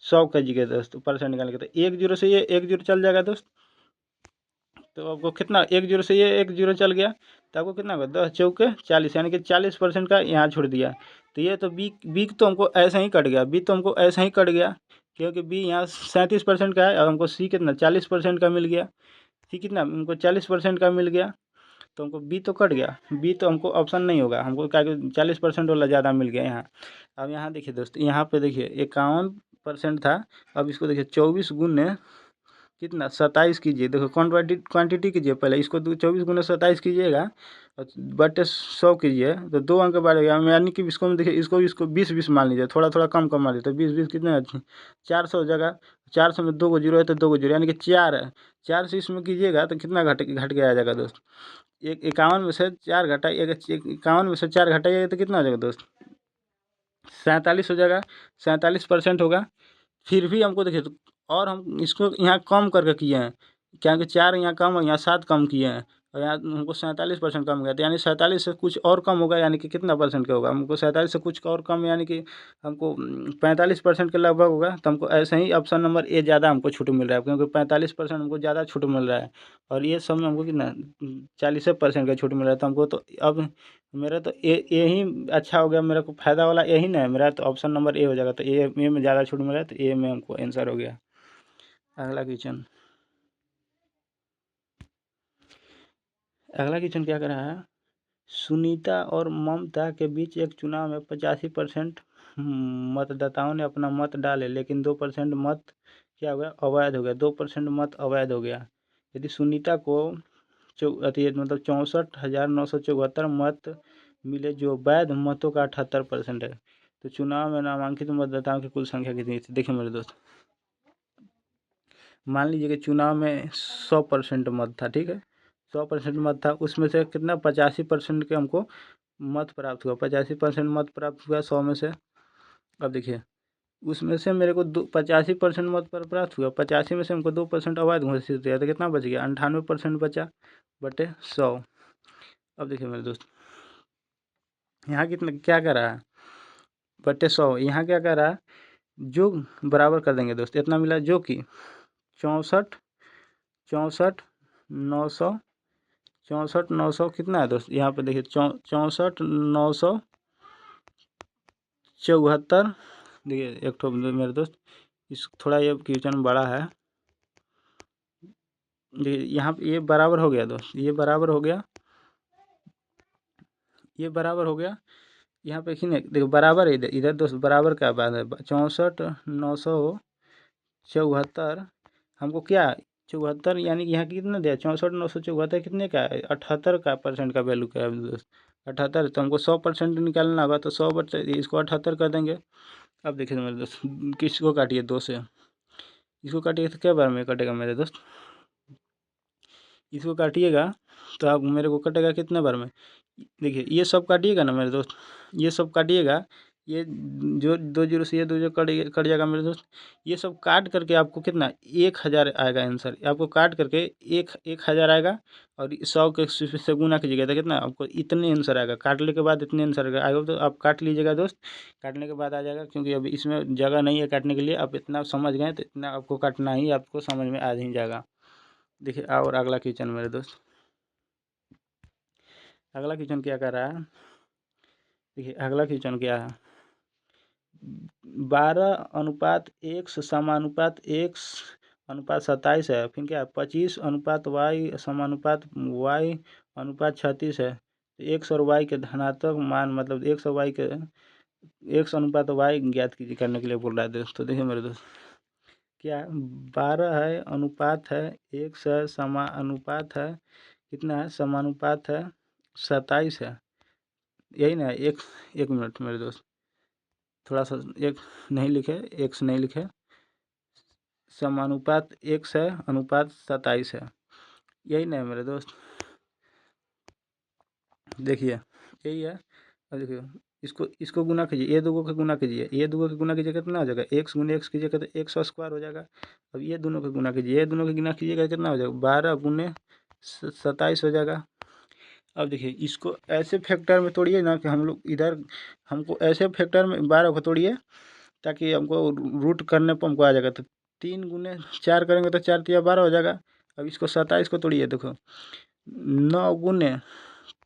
100 कीजिएगा दोस्त, परसेंट निकाल के। तो 1 0 से ये 1 0 चल जाएगा दोस्त, तो आपको कितना 1 0 से ये 1 0 चल गया, तो आपको कितना होगा 10 चौके 40, यानी कि 40% का यहाँ छोड़ दिया। तो ये तो बी तो हमको ऐसा ही कट गया, बी तो हमको ऐसा ही कट गया, क्योंकि बी यहाँ 37% का है, और हमको सी कितना 40% का मिल गया। सी कितना हमको 40% का मिल गया, तो हमको बी तो कट गया, बी तो हमको ऑप्शन नहीं होगा, हमको क्या 40% वाला ज़्यादा मिल गया यहाँ। अब यहाँ देखिए दोस्त, यहाँ पे देखिए 51% था, अब इसको देखिए 24 गुने कितना 27 कीजिए। देखो क्वांटिटी कीजिए पहले, इसको 24 गुना 27 कीजिएगा और बटे 100 कीजिए तो 2 अंक बढ़ेगा। यानी कि इसको देखिए, इसको 20 मान लीजिए, थोड़ा थोड़ा कम मान लीजिए, तो 20 कितने अच्छे 400 हो जाएगा। 400 में 2 को जीरो है तो 2 को जीरो, यानी कि 4 है। 4 से इसमें कीजिएगा तो कितना घट के आ जाएगा दोस्त। 51 में से 4 घटाइएगा, 51 में से 4 घटाइएगा तो कितना हो जाएगा दोस्त, 47 हो जाएगा। 47% होगा। फिर भी हमको देखिए और हम इसको यहाँ कम करके किए हैं, क्या कि 4 यहाँ कम है, यहाँ 7 कम किए हैं और यहाँ हमको 47% कम गया, तो यानी 47 से कुछ और कम होगा, यानी कि कितना परसेंट का होगा हमको 47 से कुछ और कम, यानी कि हमको 45% के लगभग होगा। तो हमको ऐसे ही ऑप्शन नंबर ए ज़्यादा हमको छूट मिल रहा है, क्योंकि 45% हमको ज़्यादा छूट मिल रहा है और ये सब में हमको कितना 40% का छूट मिल रहा है। तो हमको तो अब मेरा तो ए ही अच्छा हो गया, मेरे को फ़ायदा वाला यही ना है मेरा, तो ऑप्शन नंबर ए हो जाएगा। तो ए में ज़्यादा छूट मिला है, तो ए में हमको आंसर हो गया। अगला क्वेश्चन क्या कर रहा है, सुनीता और ममता के बीच एक चुनाव में 85% मतदाताओं ने अपना मत डाले, लेकिन 2% मत क्या हो गया, अवैध हो गया। 2% मत अवैध हो गया। यदि सुनीता को मतलब 64,974 मत मिले, जो वैध मतों का 78% है, तो चुनाव में नामांकित मतदाताओं की कुल संख्या कितनी थी। देखिए मेरे दोस्त, मान लीजिए कि चुनाव में 100% मत था, ठीक है, 100% मत था, उसमें से कितना 85% के हमको मत प्राप्त हुआ। 85% मत प्राप्त हुआ 100 में से। अब देखिए उसमें से मेरे को 85% मत पर प्राप्त हुआ, 85 में से हमको 2% अवैध घोषित किया, तो कितना बच गया, 98% बचा बटे 100। अब देखिए मेरे दोस्त, यहाँ कितना क्या कर रहा है, बटे 100, यहाँ क्या कर रहा है, जो बराबर कर देंगे दोस्त, इतना मिला जो कि 64 64 900 64 900 कितना है दोस्त, यहाँ पे देखिए 64 974। देखिए एक तो मेरे दोस्त इस थोड़ा ये क्वेश्चन बड़ा है। देखिए यहाँ पे ये बराबर हो गया दोस्त, ये बराबर हो गया, ये बराबर हो गया। यहाँ पे देखो बराबर है, इधर इधर दोस्त बराबर क्या बात है, 64 974 हमको क्या 74, यानी कि यहाँ कितना दिया 64 974 कितने का है, 78 का परसेंट का वैल्यू क्या है दोस्त, 78। तो हमको 100% निकालना होगा, तो 100% इसको 78 कर देंगे। अब देखिए मेरे दोस्त, किसको काटिए 2 से, इसको काटिए तो क्या बार में कटेगा मेरे दोस्त, इसको काटिएगा तो आप मेरे को कटेगा कितने बार में, देखिए ये सब काटिएगा ना मेरे दोस्त, ये सब काटिएगा, ये जो 2 जीरो से ये 2 जीरो कट जाएगा मेरे दोस्त। ये सब काट करके आपको कितना 1000 आएगा आंसर, आपको काट करके 1000 आएगा और 100 के से गुना कीजिएगा तो कितना आपको इतने आंसर आएगा, काटने के बाद इतने आंसर आएगा। तो आप काट लीजिएगा दोस्त, काटने के बाद आ जाएगा, क्योंकि अभी इसमें जगह नहीं है काटने के लिए। आप इतना समझ गए तो इतना आपको काटना ही आपको समझ में आ ही जाएगा। देखिए और अगला क्वेश्चन मेरे दोस्त, अगला क्वेश्चन क्या कर रहा है, देखिए अगला क्वेश्चन क्या है, 12:1 समानुपात x अनुपात 27 है, फिर क्या है 25:y/y अनुपात 36 है। एक्स और वाई के धनात्मक मान, मतलब एक्स और वाई के एक्स अनुपात वाई ज्ञात कीजिए करने के लिए बोल रहा है दोस्तों। देखिए मेरे दोस्त क्या है, 12 है, अनुपात है, एक्स है, समानुपात है, कितना है समानुपात है, 27 है, यही ना है। एक मिनट मेरे दोस्त, थोड़ा सा एक नहीं लिखे, एक्स नहीं लिखे, समानुपात एक्स है, अनुपात 27 है, यही ना है मेरे दोस्त। देखिए यही है। और देखिए इसको गुना कीजिए, ये दोनों का गुना कीजिए, ये दोनों का गुना कीजिए कितना हो जाएगा, एक्स गुने एक्स कीजिएगा तो एक्स स्क्वायर हो जाएगा। अब ये दोनों का गुना कीजिए, ये दोनों का गुना कीजिएगा कितना हो जाएगा, 12 गुने 27 हो जाएगा। अब देखिए इसको ऐसे फैक्टर में तोड़िए ना कि हम लोग इधर, हमको ऐसे फैक्टर में 12 को तोड़िए ताकि हमको रूट करने पर हमको आ जाएगा। तो 3 गुने 4 करेंगे तो 4 तिया 12 हो जाएगा। अब इसको 27 को तोड़िए, देखो 9 गुने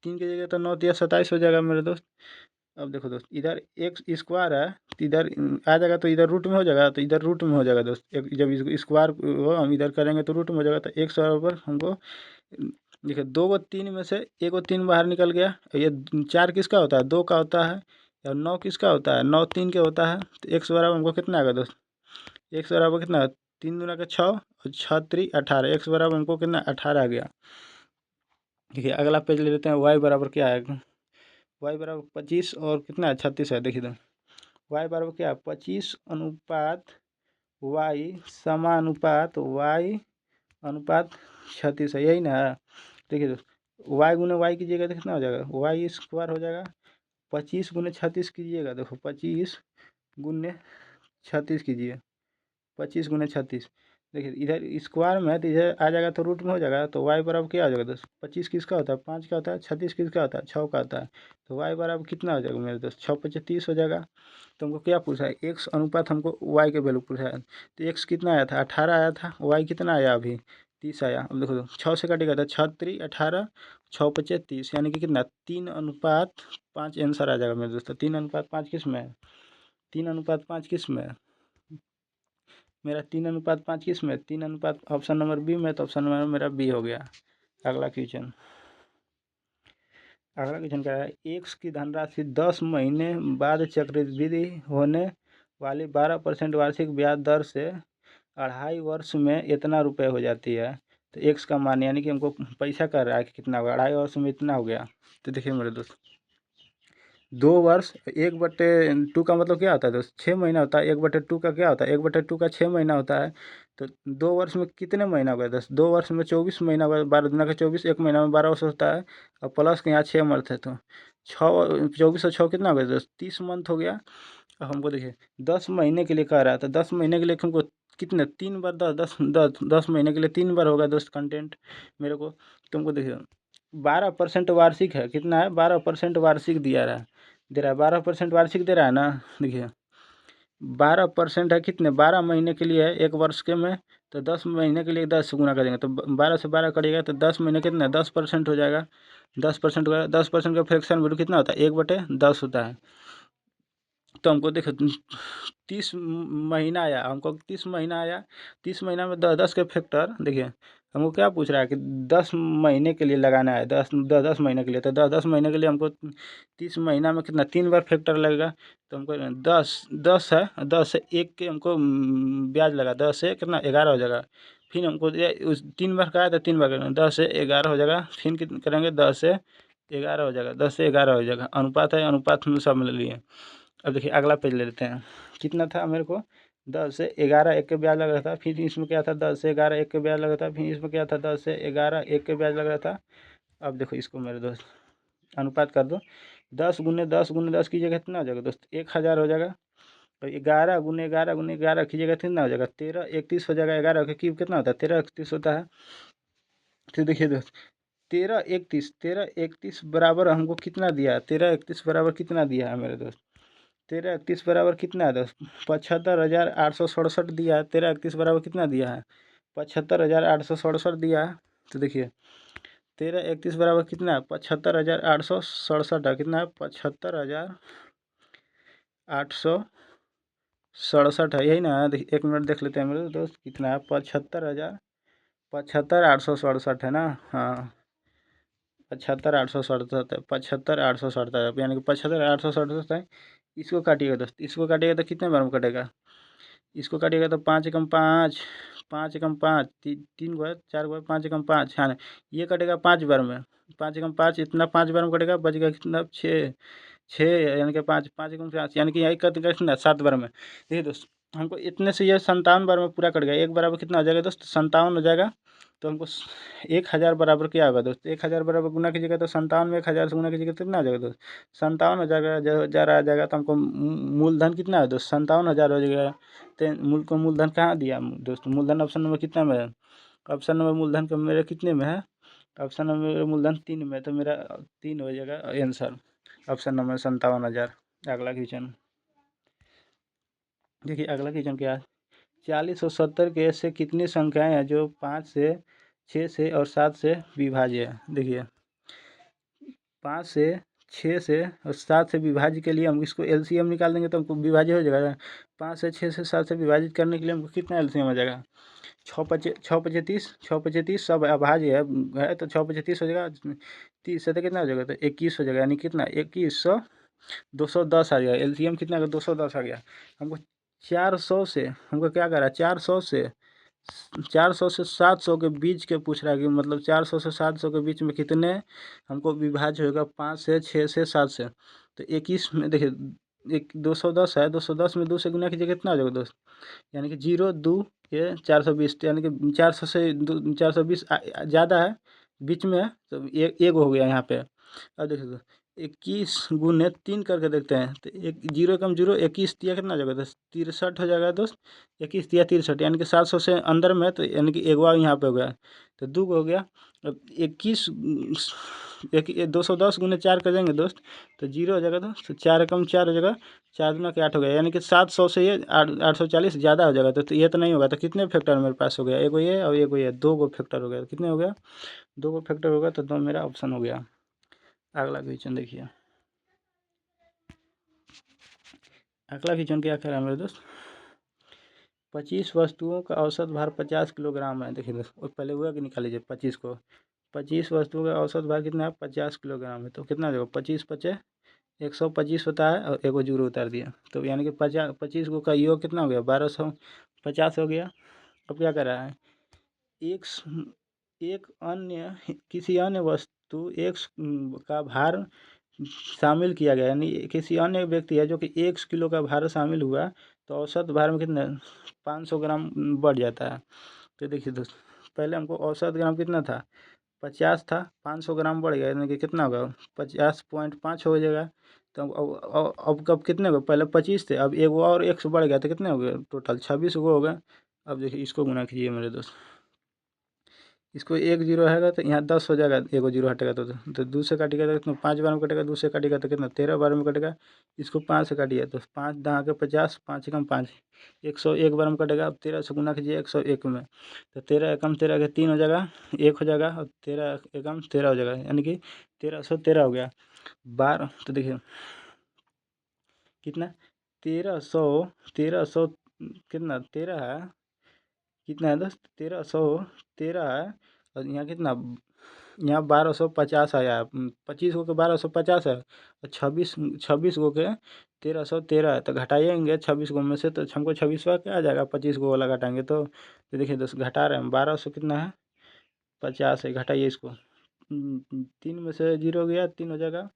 3 की जगह तो 9 तिया 27 हो जाएगा मेरे दोस्त। अब देखो दोस्त, इधर एक्स स्क्वायर है तो इधर आ जाएगा, तो इधर रूट में हो जाएगा, तो इधर रूट में हो जाएगा दोस्त। जब इसको स्क्वायर हम इधर करेंगे तो रूट में हो जाएगा। तो एक्स बराबर हमको देखिए 2 को 3 में से 1 को 3 बाहर निकल गया। ये 4 किसका होता है, 2 का होता है, और 9 किसका होता है, 9 3 के होता है। तो एक्स बराबर हमको कितना आएगा दोस्त, एक्स बराबर कितना 3 दूना का 6 और 6×3 = 18, x बराबर हमको कितना 18 आ गया। देखिए अगला पेज ले लेते हैं। y बराबर क्या है, y बराबर 25 और कितना है 36 है। देखिए तो y बराबर क्या है 25 अनुपात y समानुपात y अनुपात 36 है, यही ना है। देखिए तो y गुने y कीजिएगा तो कितना हो जाएगा, y² हो जाएगा। 25 गुने 36 कीजिएगा, देखो 25 गुने 36 कीजिए, 25 गुने 36। देखिए इधर स्क्वायर में है तो इधर आ जाएगा तो रूट में हो जाएगा। तो y बराबर क्या हो जाएगा दोस्त, 25 किसका होता है 5 का होता है, 36 किसका होता है 6 का होता है। तो y बराबर कितना हो जाएगा मेरे दोस्त, 6×5 = 30 हो जाएगा। तो हमको क्या पूछा है, x अनुपात हमको y के वैल्यू पूछा है। तो x कितना आया था 18 आया था, y कितना आया अभी 30 आया। अब देखो 6 से कटेगा तो 6×3 = 18, 6×5 = 30, यानी कि कितना 3:5 आंसर आ जाएगा मेरे दोस्तों। 3:5 किस में है, 3:5 किस में है मेरा, 3:5 किस में, 3 ऑप्शन नंबर बी में। तो ऑप्शन नंबर मेरा बी हो गया। अगला क्वेश्चन क्या है, एक्स की धनराशि 10 महीने बाद चक्रवृद्धि होने वाली 12% वार्षिक ब्याज दर से 2.5 वर्ष में इतना रुपए हो जाती है। तो एक्स का मान, यानी कि हमको पैसा कर रहा है कि कितना होगा, 2.5 वर्ष में इतना हो गया। तो देखिए मेरे दोस्त 2 वर्ष 1/2 का मतलब क्या होता है दोस्त, 6 महीना होता है। 1/2 का क्या होता है, 1/2 का 6 महीना होता है। तो 2 वर्ष में कितने महीना हो गया दोस्त, 2 वर्ष में 24 महीना हो गया। 12×2 = 24, 1 महीना में 12 वर्ष होता है। और प्लस के यहाँ 6 मंथ है तो 24 और 6 कितना हो गया दोस्त, 30 मंथ हो गया। अब हमको देखिए 10 महीने के लिए कह रहा है, तो 10 महीने के लिए हमको कितने 3 बार 10 महीने के लिए 3 बार होगा दोस्त कंटेंट मेरे को। तुमको देखिए 12% वार्षिक है, कितना है 12% वार्षिक दिया रहा है, दे रहा है 12% वार्षिक दे रहा है ना। देखिए 12% है, कितने 12 महीने के लिए है 1 वर्ष के में। तो 10 महीने के लिए 10 गुना करेंगे तो 12 से 12 करिएगा तो 10 महीने कितना 10% हो जाएगा। 10% का 10% का फ्रैक्शन वैल्यू कितना होता है, 1/10 होता है। तो हमको देखो 30 महीना आया, हमको 30 महीना आया। 30 महीना में 10 के फैक्टर देखिए हमको क्या पूछ रहा है कि 10 महीने के लिए लगाना है, 10 महीने के लिए। तो 10 महीने के लिए हमको 30 महीना में कितना 3 बार फैक्टर लगेगा। तो हमको 10 10 है, 10 से 1 के हमको ब्याज लगा, 10 से कितना 11 हो जाएगा। फिर हमको उस 3 बार का है तो 3 बार करेंगे, 10 से 11 हो जाएगा। फिर कितना करेंगे 10 से 11 हो जाएगा, 10 से 11 हो जाएगा। अनुपात है, अनुपात में सब ले लिए। अब देखिए अगला पेज ले लेते हैं। कितना था मेरे को 10 से 11 1 के ब्याज लग रहा था। फिर इसमें क्या था 10 से 11 1 के ब्याज लग रहा था। फिर इसमें क्या था 10 से 11 1 के ब्याज लग रहा था। अब देखो इसको मेरे दोस्त अनुपात कर दो, 10 × 10 कीजिएगा कितना हो जाएगा दोस्त 1000 हो जाएगा। और 11 × 11 कीजिएगा कितना हो जाएगा 13 31 हो जाएगा। 11 का क्यूब कितना होता है 13 31 होता है। तो देखिए दोस्त 13 31 बराबर हमको कितना दिया है, 13 31 बराबर कितना दिया है मेरे दोस्त, 13 31 बराबर कितना है दोस्त 75,867 दिया है। 13 31 बराबर कितना दिया है 75,867 दिया है। तो देखिए 13 31 बराबर कितना है 75,867 है, कितना है 75,867 है, यही ना है। देखिए 1 मिनट देख लेते हैं मेरे दोस्त कितना है 75,867 है ना। हाँ 75,867 है, 75,867 है, यानी कि 75,867 है। इसको काटिएगा दोस्त, इसको काटिएगा तो कितने बार में कटेगा, इसको काटिएगा तो 5 × 5, 5 × 5 3 गो है, 4 गो है, 5 × 5 हाँ ये कटेगा 5 बार में। 5 × 5 इतना 5 बार में कटेगा, बचेगा कितना 6 6, यानी कि 5 × 5 यानी कि यही कटेगा कितना 7 बार में। देखिए दोस्त हमको इतने से ये 57 बार में पूरा कट गया। एक बराबर कितना हो जाएगा दोस्त 57 हो जाएगा। तो हमको 1000 बराबर क्या होगा दोस्त, 1000 बराबर गुना कीजिएगा तो 57 में 1000 से गुना कीजिएगा तो कितना हो जाएगा दोस्त 57 हो जाएगा। हजार आ जाएगा। तो हमको मूलधन कितना है दोस्त 57,000 हो जाएगा। तो मूलधन कहाँ दिया दोस्त, मूलधन ऑप्शन नंबर कितना में है, ऑप्शन नंबर मूलधन का मेरे कितने में है, ऑप्शन नंबर मेरे मूलधन 3 में है। तो मेरा 3 हो जाएगा आंसर, ऑप्शन नंबर 57,000। अगला क्वेश्चन देखिए, अगला क्वेश्चन क्या है, 40 और 70 के ऐसे कितनी संख्याएं हैं जो 5 से 6 से और 7 से विभाज्य है। देखिए 5 से 6 से और 7 से विभाज्य के लिए हम इसको एलसीएम निकाल देंगे तो हमको विभाज्य हो जाएगा। 5 से 6 से 7 से विभाजित करने के लिए हमको कितना एलसीएम हो जाएगा 6×5 = 30 सब अभाज्य है तो 6×5 = 30 हो जाएगा। 30 से तो कितना हो जाएगा तो 21 हो जाएगा, यानी कितना 2100 210 आ जाएगा। एलसीएम कितना 210 आ गया। हमको 400 से हमको क्या करा 400 से 400 से 700 के बीच के पूछ रहा है कि मतलब 400 से 700 के बीच में कितने हमको विभाज्य होगा, 5 से, 6 से, 7 से। तो 21 में देखिए, 210 है, 210 में 2 से गुना कीजिए, कितना हो जाएगा दोस्त, यानी कि 0 2 ये 420, यानी कि 400 से 420 ज़्यादा है, बीच में है, तो एक हो गया यहाँ पे। अब देखिए दोस्त, 21 × 3 करके देखते हैं, तो एक 0 कम 0, 21 दिया, कितना हो जाएगा दोस्त, 63 हो जाएगा दोस्त। 21 दिया 63, यानी कि 700 से अंदर में, तो यानी कि एक बार यहाँ पे हो गया, तो 2 हो गया। अब 21 210 × 4 कर देंगे दोस्त, तो 0 हो जाएगा दोस्त, तो 4 कम 4 हो जाएगा, 4 दूना के 8 हो गया, यानी कि 700 से ये 840 ज़्यादा हो जाएगा। तो ये तो नहीं होगा, तो कितने फैक्टर मेरे पास हो गया, एक ये और एक ये, 2 फैक्टर हो गया, कितने हो गया, 2 फैक्टर होगा, तो 2 मेरा ऑप्शन हो गया। अगला क्वेश्चन देखिए, अगला क्वेश्चन क्या कह रहा है मेरे दोस्त, 25 वस्तुओं का औसत भार 50 किलोग्राम है। देखिए दोस्त, और पहले हुआ कि निकाल लीजिए 25 को, 25 वस्तुओं का औसत भार कितना है, 50 किलोग्राम है, तो कितना हो जाएगा, 25 पचे 125 होता है, और एक जीरो उतार दिया, तो यानी कि 25 को का योग कितना हो गया, 1250 हो गया। अब क्या कर रहा है, एक एक अन्य किसी अन्य वस्तु एक का भार शामिल किया गया, यानी किसी अन्य व्यक्ति है जो कि 1 किलो का भार शामिल हुआ, तो औसत भार में कितना 500 ग्राम बढ़ जाता है। तो देखिए दोस्त, पहले हमको औसत ग्राम कितना था, 50 था, 500 ग्राम बढ़ गया, यानी कि कितना होगा, 50.5 हो जाएगा। तो अब कब कितने हो गए, पहले 25 थे, अब एक और 1 से बढ़ गया, तो कितने हो गए, टोटल 26 को हो गए। अब देखिए इसको गुना कीजिए मेरे दोस्त, इसको 1 जीरो रहेगा, तो यहाँ 10 हो जाएगा, एक जीरो हटेगा, तो 2 से काटिएगा तो कितना, 5 बार में कटेगा, 2 से काटिएगा तो कितना, 13 बार में कटेगा। इसको 5 से काटिए, तो 5 दहा के 50, 5 एकम 5, 101 बार में कटेगा। अब 13 से गुना कीजिए 101 में, तो 13 एकम 13 के 3 हो जाएगा, 1 हो जाएगा, और 13 एकम 13 हो जाएगा, यानी कि 1313 हो गया। 12, तो देखिए कितना, 1300 कितना 13 है, कितना है दोस्त, 1313 है, और यहाँ कितना, यहाँ 1250 आया है, 25 को के 1250 है, और 26 को के 1313 है, तो घटाएंगे 26 को में से, तो हमको 26वां क्या आ जाएगा, 25 को वाला घटाएंगे, तो देखिए दोस्त घटा रहे हैं, 1200 कितना है, 50 है, घटाइए इसको, 3 में से 0 गया, 3 हो जाएगा।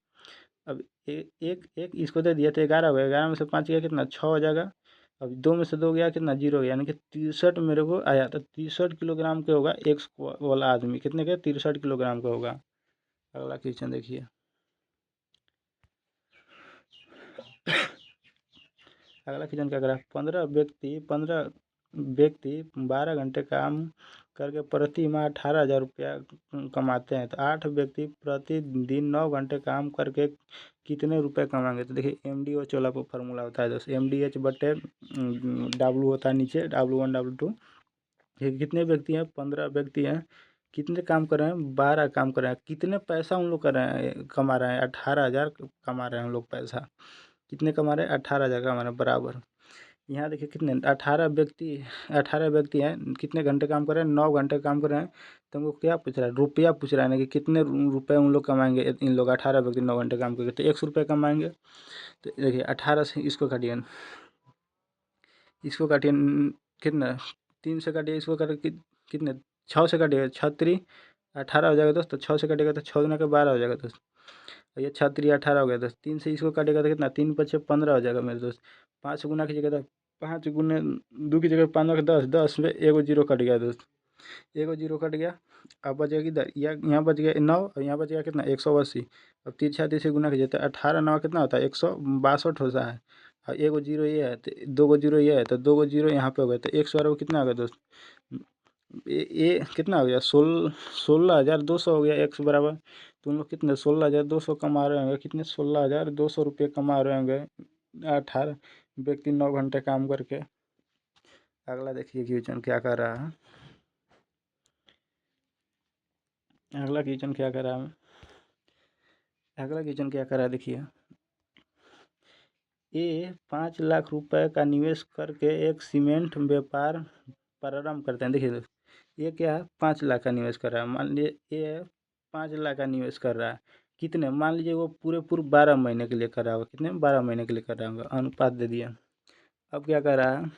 अब एक एक इसको दे दिया, तो 11 हो गया, 11 में से 5 गया, कितना 6 हो जाएगा। अब 2 में से 2 गया, कितना 0 गया, यानी कि 63 मेरे को आया, तो 63 किलोग्राम के होगा एक वाला आदमी, कितने के, 63 किलोग्राम का होगा। अगला क्वेश्चन देखिए, अगला क्वेश्चन क्या करा, 15 व्यक्ति 12 घंटे काम करके प्रति माह 18,000 रुपया कमाते हैं, तो 8 व्यक्ति प्रतिदिन 9 घंटे काम करके कितने रुपए कमाएंगे। तो देखिए MDO चोला को फार्मूला होता है दोस्तों, MDH बटे W होता है नीचे, W1 W2। ये कितने व्यक्ति हैं, 15 व्यक्ति हैं, कितने काम कर रहे हैं, 12 काम कर रहे हैं, कितने पैसा उन लोग कर रहे हैं, कमा रहे हैं, 18,000 कमा रहे हैं उन लोग पैसा, कितने कमा रहे हैं, 18,000 कमा रहे हैं, बराबर। यहाँ देखिए कितने 18 व्यक्ति हैं, कितने घंटे काम कर रहे हैं, 9 घंटे काम कर रहे हैं, तो हमको क्या पूछ रहा है, रुपया पूछ रहा है ना, कि कितने रुपए उन लोग कमाएंगे, इन लोग 18 व्यक्ति 9 घंटे काम करके, तो 100 रुपये कमाएंगे। तो देखिए 18 से इसको काटिए, इसको काटिए, कितना 3 से काटिए, इसको काटिए, कितने 6 से काटिएगा, 6 18 हो जाएगा दोस्त, तो 6 से काटिएगा तो 6 दूना के 12 हो जाएगा दोस्त, और ये 6 18 हो गया दोस्त। 3 से इसको काटिएगा तो कितना, 3 पचे 15 हो जाएगा मेरे दोस्त। 5 से गुना कीजिएगा, तो 5 गुने 2 की जगह 5 10, 10 में एगो जीरो कट गया दोस्त, एगो जीरो कट गया। अब बचेगा किधर, यहाँ बच गया 9, और यहाँ बच गया कितना 180। अब तिरछा तीर से गुना कीजिए, तो 18 9 कितना होता है, 162 होता है, और एगो जीरो ये है, तो 2 गो जीरो ये है, तो 2 गो जीरो यहाँ पे हो गए, तो 100 कितना हो गया दोस्त, ये कितना हो गया, 16,200 हो गया, एक सौ बराबर। तो उन लोग कितने 16,200 कमा रहे होंगे, कितने 16,200 रुपये कमा रहे होंगे, 18 व्यक्ति 9 घंटे काम करके। अगला देखिए क्वेश्चन क्या कर रहा है, अगला क्वेश्चन क्या कर रहा है, अगला क्वेश्चन क्या कर रहा है देखिए, ये 5 लाख रुपए का निवेश करके एक सीमेंट व्यापार प्रारंभ करते हैं। देखिए दोस्त ये क्या है, 5 लाख का निवेश कर रहा है, मान लीजिए ये 5 लाख का निवेश कर रहा है, कितने, मान लीजिए वो पूरे 12 महीने के लिए कर रहा होगा, कितने 12 महीने के लिए कर रहा होगा, अनुपात दे दिया। अब क्या कर रहा है,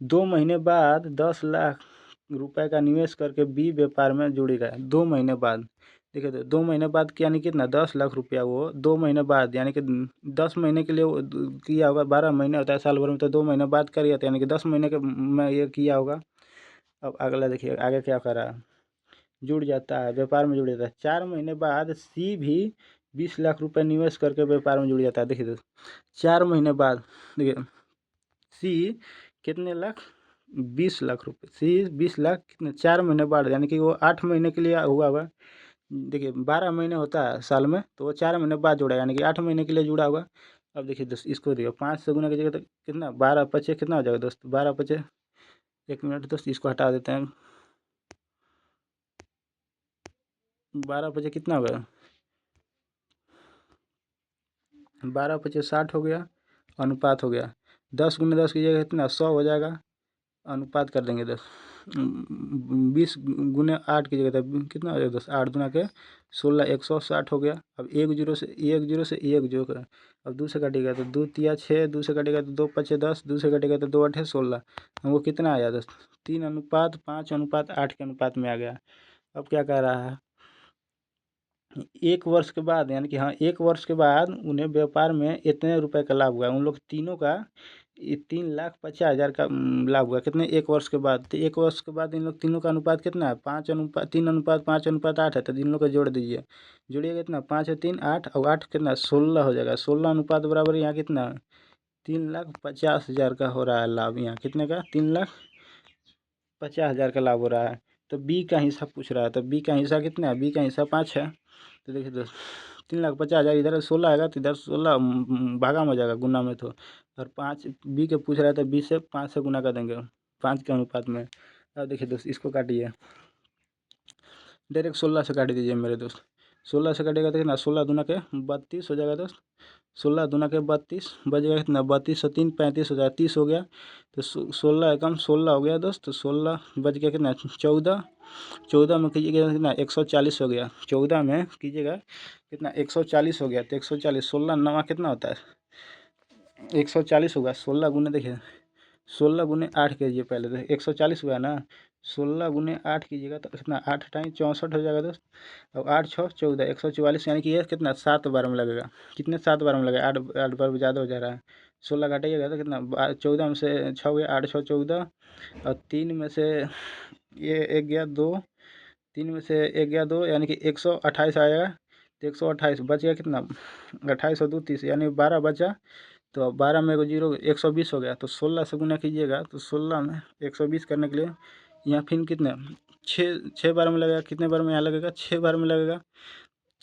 2 महीने बाद 10 लाख रुपए का निवेश करके बी व्यापार में जुड़ेगा। 2 महीने बाद देखिए, तो 2 महीने बाद यानी कितना 10 लाख रुपया वो 2 महीने बाद यानी कि 10 महीने के लिए वो किया होगा। 12 महीने होता है साल भर में, तो 2 महीने बाद करिए तो यानी कि 10 महीने के में ये किया होगा। अब अगला देखिए आगे क्या करा, जुड़ जाता है व्यापार में जुड़ जाता है। 4 महीने बाद सी भी 20 लाख रुपए निवेश करके व्यापार में जुड़ जाता है। देखिए दोस्त, 4 महीने बाद देखिए सी कितने लाख 20 लाख रुपए, सी 20 लाख कितने 4 महीने बाद यानी कि वो 8 महीने के लिए हुआ हुआ। देखिए 12 महीने होता है साल में, तो वो 4 महीने बाद जुड़ा यानी कि 8 महीने के लिए जुड़ा हुआ। अब देखिए दोस्त इसको देखिए 5 से गुना कीजिएगा तो कितना 12 पचे कितना हो जाएगा दोस्त 12 पचे, 1 मिनट दोस्त इसको हटा देते हैं। 12 पचे कितना होगा 12 पचे 60 हो गया, अनुपात हो गया 10 गुने 10 कीजिएगा कितना 100 हो जाएगा, अनुपात कर देंगे 10। 20 गुने 8 कीजिएगा तब कितना हो जाएगा 10, 8 दुना के 16, 160 हो गया। अब एक जीरो से एक जो कर, अब 2 से कटेगा तो 2 तिया 6, 2 से कटेगा तो 2 पचे 10, 2 से कटेगा तो 2 अठे 16, हमको कितना आया 10, 3:5:8 के अनुपात में आ गया। अब क्या कह रहा है, 1 वर्ष के बाद यानी कि हाँ 1 वर्ष के बाद उन्हें व्यापार में इतने रुपए का लाभ हुआ। उन लोग तीनों का 3,50,000 का लाभ हुआ। कितने 1 वर्ष के बाद, तो 1 वर्ष के बाद इन लोग तीनों का अनुपात कितना है 3:5:5:8 है। तो इन लोग को जोड़ दीजिए, जोड़िए कितना 5 और 3 8 और 8 कितना 16 हो जाएगा। 16 अनुपात बराबर यहाँ कितना 3,50,000 का हो रहा है लाभ। यहाँ कितने का 3,50,000 का लाभ हो रहा है। तो बी का हिस्सा पूछ रहा है, तो बी का हिस्सा कितना है, बी का हिस्सा 5 है। तो देखिए दोस्त 3,50,000 इधर 16 आएगा तो इधर 16 भागा में हो जाएगा गुना में, तो और 5 बी के पूछ रहा है तो 20 से 5 से गुना कर देंगे 5 के अनुपात में। अब देखिए दोस्त इसको काटिए, डायरेक्ट 16 से काट दीजिए मेरे दोस्त। 16 से कटेगा तो कितना 16 दूना के 32 हो जाएगा दोस्त। 16 दूना के 32 बचेगा कितना 32 और 3 35 हो जाएगा 30 हो गया। तो 16 एकम 16 हो गया दोस्त। तो 16 बच गया कितना 14, 14 में कीजिएगा कितना 140 हो गया। 14 में कीजिएगा कितना 140 हो गया। तो 140 16 नवा कितना होता है 140 होगा। 16 गुने देखिए 16 गुने 8 कीजिए पहले, तो 140 हुआ ना। 16 गुने 8 कीजिएगा तो कितना 8 टाइम 64 हो जाएगा दोस्त। अब 8 6 14 144 यानी कि ये कितना 7 बार में लगेगा। कितने 7 बार में लगेगा 8 8 बार ज़्यादा हो जा रहा है। 16 काटिएगा तो कितना 14 में से 6 गया 8 6 14 और 3 में से ये 1 गया 2, 3 में से 1 गया 2 यानी कि 128 आएगा। तो 128 बच गया कितना 28 और 2 30 यानी 12 बचा। तो अब 12 में एगो जीरो 120 हो गया। तो 16 से गुना कीजिएगा तो 16 में 120 करने के लिए यहाँ फिर कितने 6 बार में लगेगा। कितने बार में यहाँ लगेगा 6 बार में लगेगा।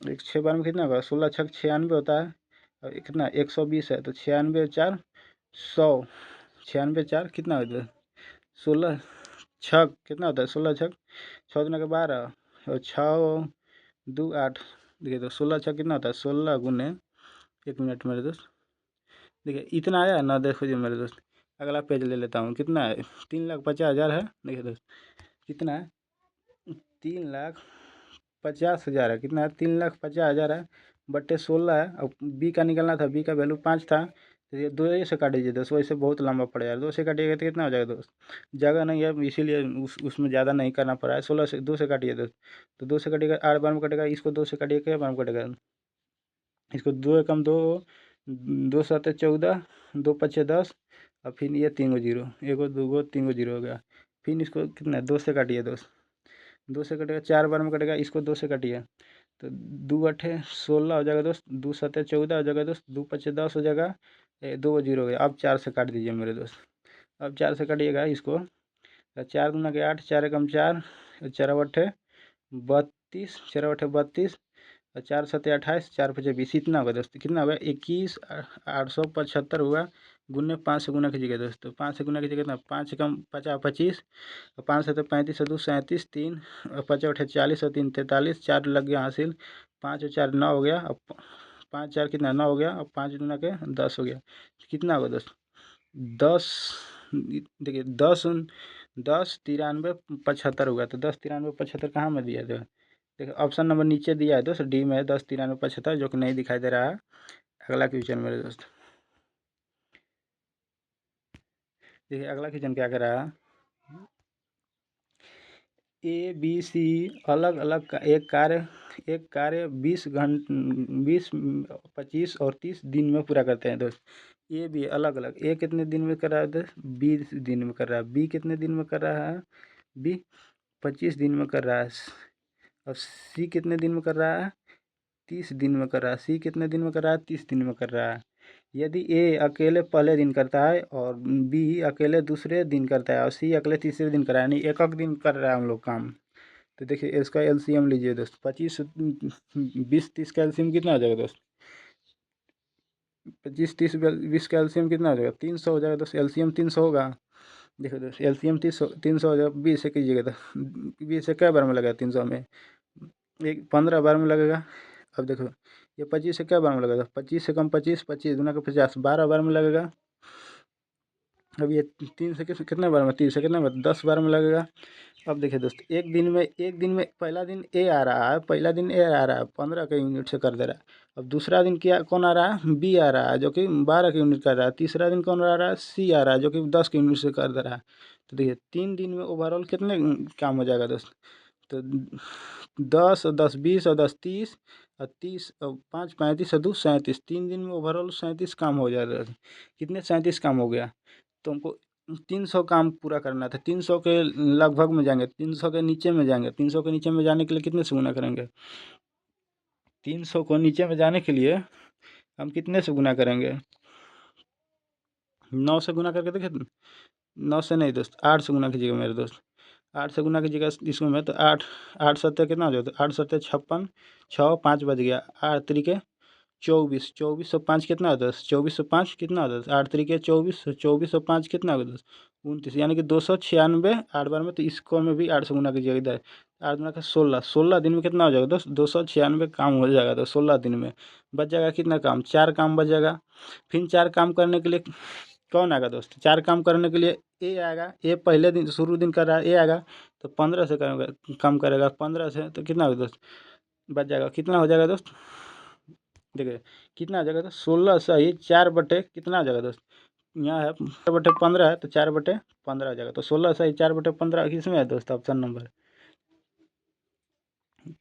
एक 6 बार में कितना होगा 16 छक 96 होता है और कितना 120 है। तो 96 4 100, 96 4 कितना होता है 16 छक कितना होता है 16 छक 6 दूना के 12 और 6 2 8। देखिए तो 16 छक कितना होता है 16 गुने 1 मिनट मेरे दोस्त। देखिए इतना आया ना, देखो जी मेरे दोस्त अगला पेज ले लेता हूँ। कितना है 3,50,000 है। देखिए दोस्त कितना है 3,50,000 है। कितना है 3,50,000 है बट्टे 16 है। और बी का निकलना था, बी का वैल्यू 5 था। तो ये 2 से काट दीजिए दोस्त, वैसे बहुत लंबा पड़ जाएगा। 2 से काटिएगा तो कितना हो जाएगा दोस्त, जगह नहीं है इसीलिए उसमें ज़्यादा नहीं करना पड़ा है। 16 से 2 से काटिए दोस्त, तो 2 से कटेगा 8 बार में कटेगा। इसको 2 से काटिए क्या बार में कटेगा, इसको 2 एकम 2, 2 7 14, 2 5 10 और फिर ये 3 जीरो, एगो दूगो 3 जीरो हो गया। फिर इसको कितना 2 से काटिए दोस्त, 2 से कटेगा 4 बार में कटेगा। इसको 2 से काटिए तो 2 अठे 16 हो जाएगा दोस्त, 2 7 14 हो जाएगा दोस्त, 2 5 10 हो जाएगा, 2 जीरो हो गया। अब 4 से काट दीजिए मेरे दोस्त। अब 4 से काटिएगा इसको, 4 दूना के 8, 4 एकम 4, 4 अठे 32, 4 अठे 32 और 4 सत्ते 28, 4 पचे 20। इतना होगा दोस्त, कितना होगा 21,875 हुआ। गुने 5 से गुना कीजिएगा दोस्तों, 5 से गुना कीजिएगा कितना 5 कम 50 25 और 5 सत्ते 35 और 2 37, 3 और 5 अठे 40 और 3 43, 4 लग गया हासिल। 5 और 4 9 हो गया। और 5 4 कितना 9 हो गया और 5 गुना के 10 हो गया। कितना होगा दोस्त 10, देखिए 10 10 93 75 हुआ। तो 10 93 75 कहाँ में दिया था, देखिए ऑप्शन नंबर नीचे दिया है दोस्त, डी में है 10 93 75, जो कि नहीं दिखाई दे रहा है। अगला क्वेश्चन मेरे दोस्त, देखिए अगला क्वेश्चन क्या कर रहा है, ए बी सी अलग अलग का एक कार्य 20 25 और 30 दिन में पूरा करते हैं दोस्त। ए बी अलग अलग, ए कितने दिन में कर रहा है दोस्त, 20 दिन में कर रहा है, बी कितने दिन में कर रहा है, बी 25 दिन में कर रहा है, और सी कितने दिन में कर रहा है, 30 दिन में कर रहा है, सी कितने दिन में कर रहा है, 30 दिन में कर रहा है। यदि ए अकेले पहले दिन करता है और बी अकेले दूसरे दिन करता है और सी अकेले तीसरे दिन कर रहा है, यानी एक एक दिन कर रहा है हम लोग काम। तो देखिए इसका एलसीएम लीजिए दोस्त, 25 20 30 का एलसीएम कितना हो जाएगा दोस्त, 25 30 20 का एलसीएम कितना हो जाएगा, 300 हो जाएगा दोस्त, एलसीएम 300 होगा। देखो दोस्त एलसीएम 300 हो जाएगा, 20 से कीजिएगा तो 20 से क्या बार में लगेगा, 300 में एक 15 बार में लगेगा। अब देखो ये 25 से क्या बार में लगेगा, 25 से कम 25, 25 दूना का 50, 12 बार में लगेगा। अब ये 3 से कितने बार में, 3 से कितने बार, 10 बार में लगेगा। अब देखिए दोस्त एक दिन में पहला दिन ए आ रहा है, पहला दिन ए आ रहा है 15 के यूनिट से कर दे रहा है। अब दूसरा दिन क्या कौन आ रहा है, बी आ रहा है जो कि 12 के यूनिट कर रहा है। तीसरा दिन कौन आ रहा है, सी आ रहा है जो कि 10 के यूनिट से कर दे रहा है। तो देखिए 3 दिन में ओवरऑल कितने काम हो जाएगा दोस्त, तो 10 और 10 20 और 10 30 और 30 और 5 35 और 2 37, 3 दिन में ओवरऑल 37 काम हो जाएगा। कितने 37 काम हो गया, तो हमको 300 काम पूरा करना था, 300 के लगभग में जाएंगे, 300 के नीचे में जाएंगे। 300 के नीचे में जाने के लिए कितने से गुना करेंगे, 300 को नीचे में जाने के लिए हम कितने से गुना करेंगे, 9 से गुना करके देखिए, 9 से नहीं दोस्त, 8 से गुना कीजिएगा मेरे दोस्त, 8 से गुना कीजिएगा इसको में, तो 8 8 सत्तर कितना हो जाता है, 8 सत्तर 56, 6 5 बज गया, 8 तरीके 24, 2405 कितना होता है, 2405 कितना होता है, 8 तरीके 24, 2405 कितना होता है 29, यानी कि 296 8 बार में। तो इसको में भी 8 से गुना कीजिएगा, इधर 8 गुना का 16, 16 दिन में कितना हो जाएगा दोस्त, 296 काम हो जाएगा। तो 16 दिन में बच जाएगा कितना काम, 4 काम बच जाएगा। फिर 4 काम करने के लिए कौन आएगा दोस्त, 4 काम करने के लिए ए आएगा, ए पहले दिन शुरू दिन कर रहा है, ए आएगा तो 15 से करेगा, कम करेगा 15 से, तो कितना होगा दोस्त, बच जाएगा, कितना हो जाएगा दोस्त, देखिए कितना आ जाएगा, तो 16 सही 4 बटे कितना आ जाएगा दोस्त, यहाँ है 4 बटे 15 है, तो 4 बटे 15 आ जाएगा। तो 16 सही 4 बटे 15 किसमें है दोस्त, ऑप्शन नंबर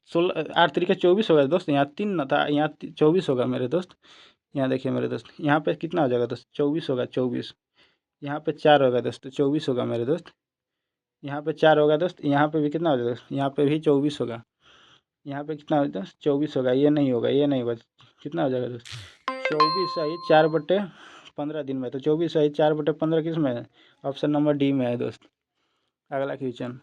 16, 8 तरीके 24 होगा दोस्त, यहाँ 3 न था, यहाँ 24 होगा मेरे दोस्त। यहाँ देखिए मेरे दोस्त, यहाँ पे कितना हो जाएगा दोस्त, 24 होगा, 24 यहाँ पे 4 होगा दोस्त, तो 24 होगा मेरे दोस्त। यहाँ पे 4 होगा दोस्त, यहाँ पे भी कितना हो जाएगा दोस्त, यहाँ पे भी 24 होगा। यहाँ पे कितना होगा दोस्त, 24 होगा, ये नहीं होगा, ये नहीं होगा, कितना हो जाएगा दोस्त, 24 सही 4 बटे 15 दिन में। तो 24 सही 4 बटे 15 किस में है, ऑप्शन नंबर डी में है दोस्त। अगला क्वेश्चन,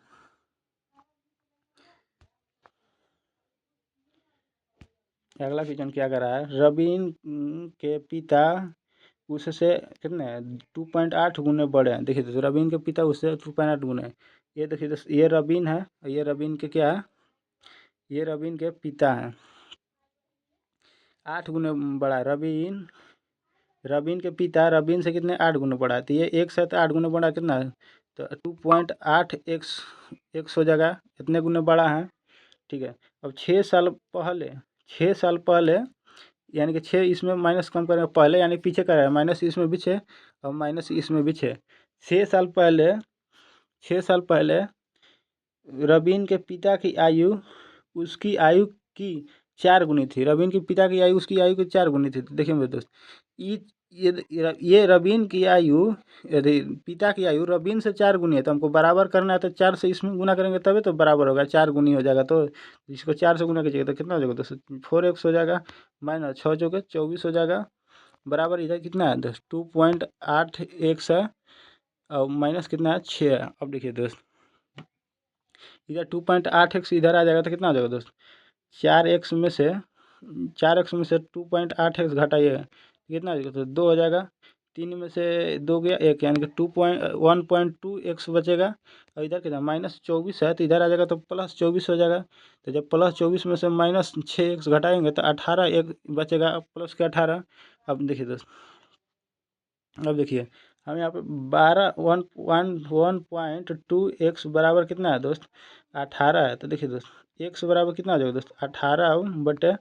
अगला क्वेश्चन क्या कर रहा है, रबीन के पिता उससे कितने 2.8 गुने बड़े हैं। देखिए दोस्तों रबीन के पिता उससे 2.8 गुने हैं। ये देखिए दोस्तों ये रबीन है, ये रबीन के क्या है, ये रबीन के पिता हैं, 8 गुने बड़ा है रबीन, रबीन के पिता रबीन से कितने 8 गुने बड़ा है। तो ये एक से तो 8 गुने बड़ा कितना है, तो 2.8 एक्स हो जाएगा, इतने गुने बड़ा है। ठीक है, अब 6 साल पहले, 6 साल पहले यानी कि 6 इसमें माइनस कम करेंगे पहले, यानी पीछे का है माइनस इसमें भी 6 और माइनस इसमें भी 6। 6 साल पहले, 6 साल पहले रबीन के पिता की आयु उसकी आयु की 4 गुनी थी, रबीन के पिता की आयु उसकी आयु की 4 गुनी थी। तो देखिए मेरे दोस्त ये ये रबीन की आयु, यदि पिता की आयु रबीन से 4 गुनी है, तो हमको बराबर करना है, तो 4 से इसमें गुना करेंगे तभी तो बराबर होगा, 4 गुनी हो जाएगा। तो इसको 4 से गुना कीजिएगा तो कितना हो जाएगा दोस्त, 4x हो जाएगा, माइनस 6 चौके 24 हो जाएगा, बराबर इधर कितना है दोस्त 2.8x है, और माइनस कितना है 6 है। अब देखिए दोस्त इधर 2.8x इधर आ जाएगा तो कितना हो जाएगा दोस्त, 4x में से 4x में से 2.8x घटाइएगा कितना हो जाएगा, तो 2 हो जाएगा, 3 में से 2 गया 1, यानी कि 1.2x बचेगा। और इधर कितना -24 है, तो इधर आ जाएगा तो +24 हो जाएगा। तो जब +24 में से -6x घटाएंगे तो 18 एक बचेगा, प्लस के 18। अब देखिए दोस्त, अब देखिए हम यहाँ पे 1.2x बराबर कितना है दोस्त, 18 है। तो देखिए दोस्त x बराबर कितना हो जाएगा दोस्त, 18 बटे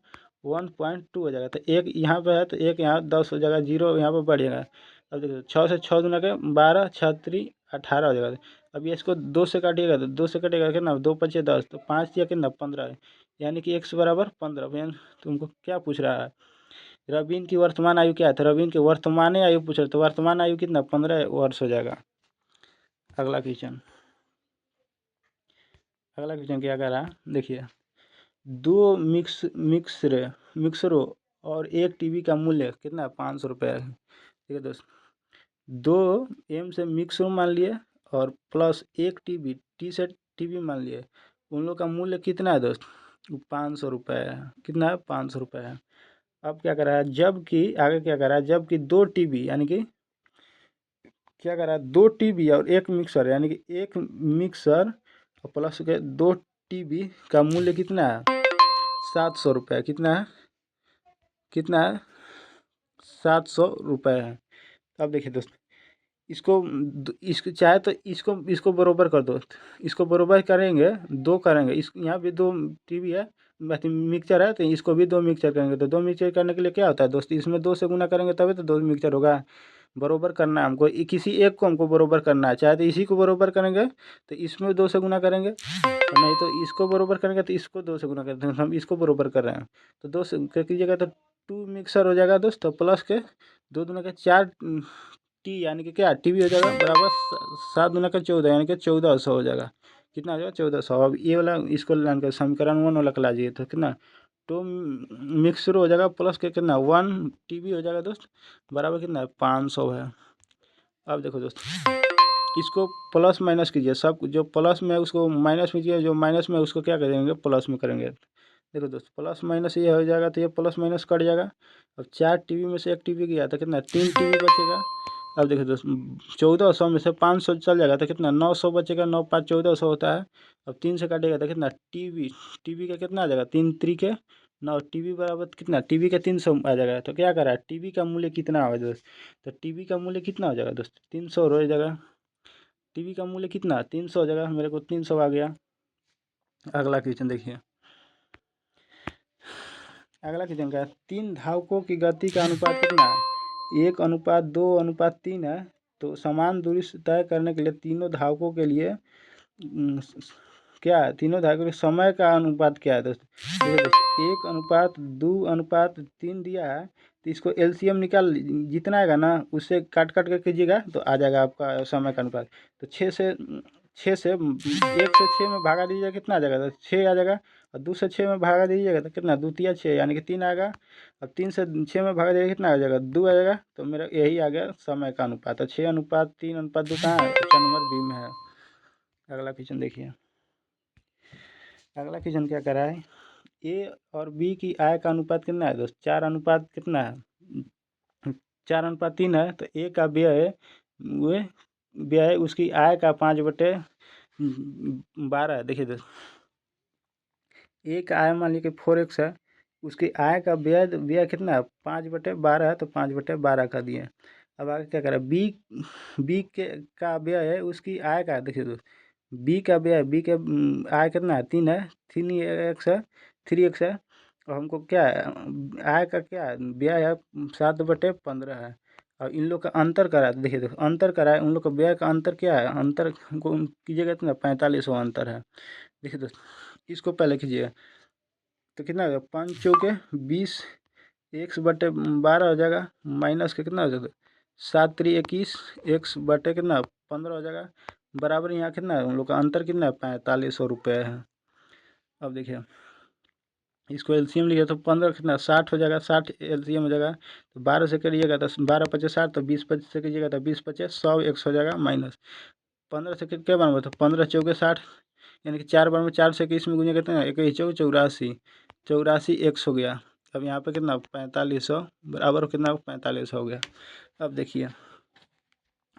1.2 हो जाएगा। तो एक यहाँ पे है तो एक यहाँ 10 हो जाएगा, जीरो यहाँ पे बढ़ेगा, अब देखिए 6 से 6 दूना के 12, 6 3 18 हो जाएगा। अब ये इसको 2 से काटिएगा तो 2 से कटेगा कितना, 2 5 10, तो 5 दिया कितना 15 है, यानी कि x बराबर 15। यानी तुमको क्या पूछ रहा है, रवीन की वर्तमान आयु क्या है, तो रवीन की वर्तमान आयु पूछ रहे, तो वर्तमान आयु कितना 15 वर्ष हो जाएगा। अगला क्वेश्चन क्या कह रहा है, देखिए दो मिक्सरों और एक टीवी का मूल्य कितना है, 500 रुपये है। ठीक है दोस्त, 2 M से मिक्सर मान लिए और प्लस एक टी से टीवी मान लिए, उन लोग का मूल्य कितना है दोस्त, 500 रुपये है। कितना है, 500 रुपये है। अब क्या कर रहा है, जबकि आगे क्या कर रहा है, जबकि 2 टीवी यानी कि क्या कर रहा है, 2 टीवी और एक मिक्सर, यानी कि एक मिक्सर और प्लस के 2 टीवी का मूल्य कितना है, 700 रुपये। कितना है 700 रुपये है। अब देखिए दोस्त, इसको चाहे तो इसको बरोबर कर दो, इसको बरोबर करेंगे, दो करेंगे, इस यहाँ भी 2 टीवी है, मिक्सचर है, तो इसको भी 2 मिक्सचर करेंगे, तो 2 मिक्सचर करने के लिए क्या होता है दोस्त, इसमें 2 से गुना करेंगे तभी तो 2 मिक्सचर होगा। बरोबर करना है हमको, किसी एक को हमको बरोबर करना है, चाहे तो इसी को बरोबर करेंगे तो इसमें 2 से गुना करेंगे, और नहीं तो इसको बरोबर करेंगे तो इसको 2 से गुना करते हैं, हम इसको बरोबर कर रहे हैं, तो 2 से कीजिएगा तो 2 मिक्सर हो जाएगा दोस्त, तो प्लस के 2 दूना के 4 टी यानी कि क्या टीवी हो जाएगा बराबर 7 दूना के 14 यानी कि 1400 हो जाएगा। कितना हो जाएगा, 1400। अब ये वाला इसको लान कर समीकरण 1 वाला ला जाइए, तो कितना 2 मिक्सर हो जाएगा प्लस के कितना 1 टीवी हो जाएगा दोस्त, बराबर कितना है, 500 है। अब देखो दोस्त, इसको प्लस माइनस कीजिए, सब जो प्लस में है उसको माइनस में कीजिए, जो माइनस में है उसको क्या करेंगे, प्लस में करेंगे। देखो दोस्त, प्लस माइनस ये हो जाएगा तो ये प्लस माइनस कट जाएगा। अब 4 टीवी में से एक टीवी गया तो कितना 3 टीवी बचेगा। अब देखो दोस्त, 1400 में से 500 चल जाएगा तो कितना 900 बचेगा, 9 5 1400 होता है। अब 3 से काटेगा तो कितना टीवी टीवी का कितना आ जाएगा, 3 3 के 9, टीवी बराबर कितना, टीवी का 300 आ जाएगा। तो क्या करा है, टीवी का मूल्य कितना होगा दोस्त, तो टीवी का मूल्य कितना हो जाएगा दोस्त, 300 हो जाएगा। टीवी का मूल्य कितना 300 हो जाएगा, मेरे को 300 आ गया। अगला क्वेश्चन देखिए, अगला क्वेश्चन का 3 धावकों की गति का अनुपात कितना है, 1:2:3 है। तो समान दूरी तय करने के लिए तीनों धावकों के लिए क्या है, तीनों धावकों के समय का अनुपात क्या है दोस्त, देखिए दोस्त 1:2:3 दिया है, तो इसको एलसीएम निकाल, जितना आएगा ना उससे काट काट कर कीजिएगा तो आ जाएगा आपका समय का अनुपात। तो 1 से 6 में भागा दीजिएगा, कितना आ जाएगा, तो 6 आ जाएगा। और 2 से 6 में भागा दीजिएगा तो कितना, 2 तिया 6 यानी कि 3 आएगा। अब 3 से 6 में भागा दीजिएगा कितना आ जाएगा, 2 आ जाएगा। तो मेरा यही आ गया समय का अनुपात, तो 6:3:2 कहाँ है, ऑप्शन नंबर बी में है। अगला क्वेश्चन देखिए, अगला क्वेश्चन क्या कर रहा है, ए और बी की आय का अनुपात कितना है दोस्त, 4 अनुपात कितना है, 4:3 है। तो ए का व्यय उसकी आय का 5/12 है। देखिए दोस्त, ए का आय मान लीजिए 4x है, उसकी आय का व्यय कितना है, 5/12 है, तो 5/12 का दिए। अब आगे क्या करें, बी के का व्यय है उसकी आय का, देखिए दोस्त बी के आय कितना है, 3 है, 3x है, 3x है। और हमको क्या है, आय का क्या है, व्यय है 7/15 है। और इन लोग का अंतर करा, तो देखिए देखो अंतर करा है, उन लोग का व्यय का अंतर क्या है, अंतर हमको कीजिएगा कितना 4500 अंतर है। देखिए दोस्त, इसको पहले कीजिएगा तो कितना होगा, 5 चौके 20, x/12 हो जाएगा, माइनस के कितना हो जाएगा, 7×3 = 21, x कितना 15 हो जाएगा, बराबर यहाँ कितना है, उन लोग का अंतर कितना है, 4500 रुपये है। अब देखिए, इसको एलसीएम लिया तो 15 कितना 60 हो जाएगा, 60 एलसीएम हो जाएगा। तो 12 से करिएगा तो 12×5 = 60, तो 20 से कीजिएगा तो 20×5 = 100, x हो जाएगा माइनस 15 से क्या बनवा, तो 15 चौके 60, यानी कि 4 बार में 4 से 21 में गुना करते हैं, 1 चौक 84, 84 x हो गया। अब यहाँ पे कितना 4500 बराबर कितना 4500 हो गया। अब देखिए,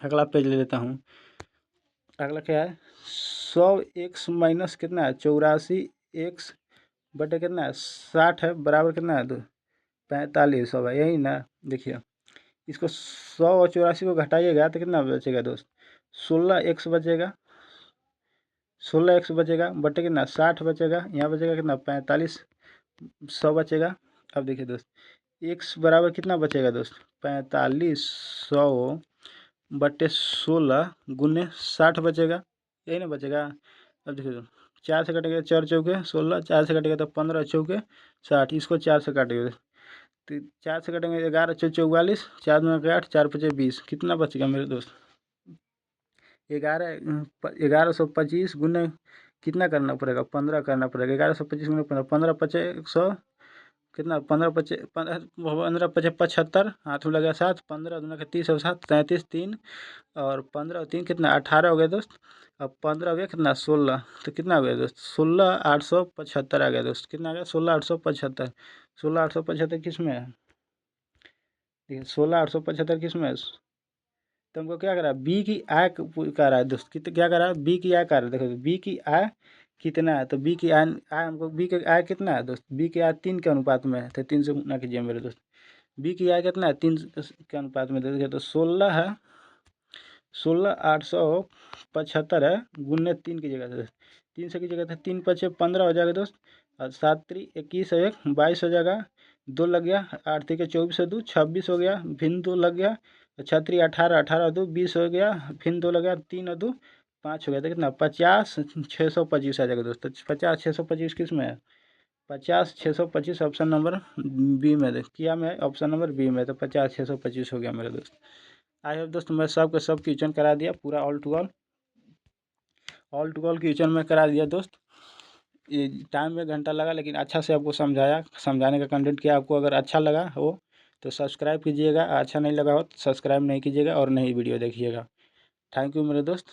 अगला पेज ले लेता हूँ। अगला क्या है, 100x माइनस कितना है, 84x कितना है 60 है, बराबर कितना है, तो 4500 है, यही ना। देखिए, इसको 100 और 84 को घटाइएगा तो कितना बचेगा दोस्त, 16x बचेगा, 16x बचेगा, बटे कितना 60 बचेगा, यहाँ बचेगा कितना 4500 बचेगा। अब देखिए दोस्त, x बराबर कितना बचेगा दोस्त, 4500/16 गुने 60 बचेगा, यही ना बचेगा। अब देखिए 4 से कटेगा 4 चौके 16, 4 से कटेगा तो 15 चौके 60, इसको 4 से काटेगा तो 4 से कटेंगे 11 चौ 44, 4 दूना के 8, 4 पचे 20, कितना बचेगा मेरे दोस्त, 1125 गुने कितना करना पड़ेगा, 15 करना पड़ेगा, 1125 गुने 15, 15 पचे 100, कितना 15 पचे 75, हाथ में लगा 7, 15 दूना के 30 और 7 33, 3 और 15 और 3 कितना 18 हो गया दोस्त। अब 15 हो गया कितना 16, तो कितना हो गया दोस्त 16,875 आ गया दोस्त, कितना आ गया 16,875, 16,875 किस में है, देखिए 16,875 किस में है, तो हमको क्या करा बी की आय कह रहा है दोस्त, कितना क्या कह रहा है बी की आय कह रहा है, देखो बी की आय कितना है, तो बी की आय आय हमको बी की आय कितना है दोस्त, बी की आय 3 के अनुपात में है, तो 3 से गुना कीजिए मेरे दोस्त, बी की आय कितना है 3 के अनुपात में, देखिए तो 16 है, 16,875 है गुने 3 की जगह से, 3 से की जगह था 3 पचे 15 हो जाएगा दोस्त, और 7 3 21 और 1 22 हो जाएगा, 2 लग गया, 8 3 24 और 2 26 हो गया, फिर 2 लग गया, छतरी 18 18 2 20 हो गया, फिर 2 लग गया, 3 और 2 5 हो गया, तो कितना 50,625 आ जाएगा दोस्तों, 50,625 किस में है, 50,625 ऑप्शन नंबर बी में किया मैं, ऑप्शन नंबर बी में, तो 50,625 हो गया मेरे दोस्त। आई होप दोस्त मैं सब क्वेश्चन करा दिया पूरा, ऑल टू ऑल क्वेश्चन में करा दिया दोस्त, ये टाइम में घंटा लगा लेकिन अच्छा से आपको समझाया, समझाने का कंटेंट किया, आपको अगर अच्छा लगा हो तो सब्सक्राइब कीजिएगा, अच्छा नहीं लगा हो तो सब्सक्राइब नहीं कीजिएगा और नहीं वीडियो देखिएगा। थैंक यू मेरे दोस्त।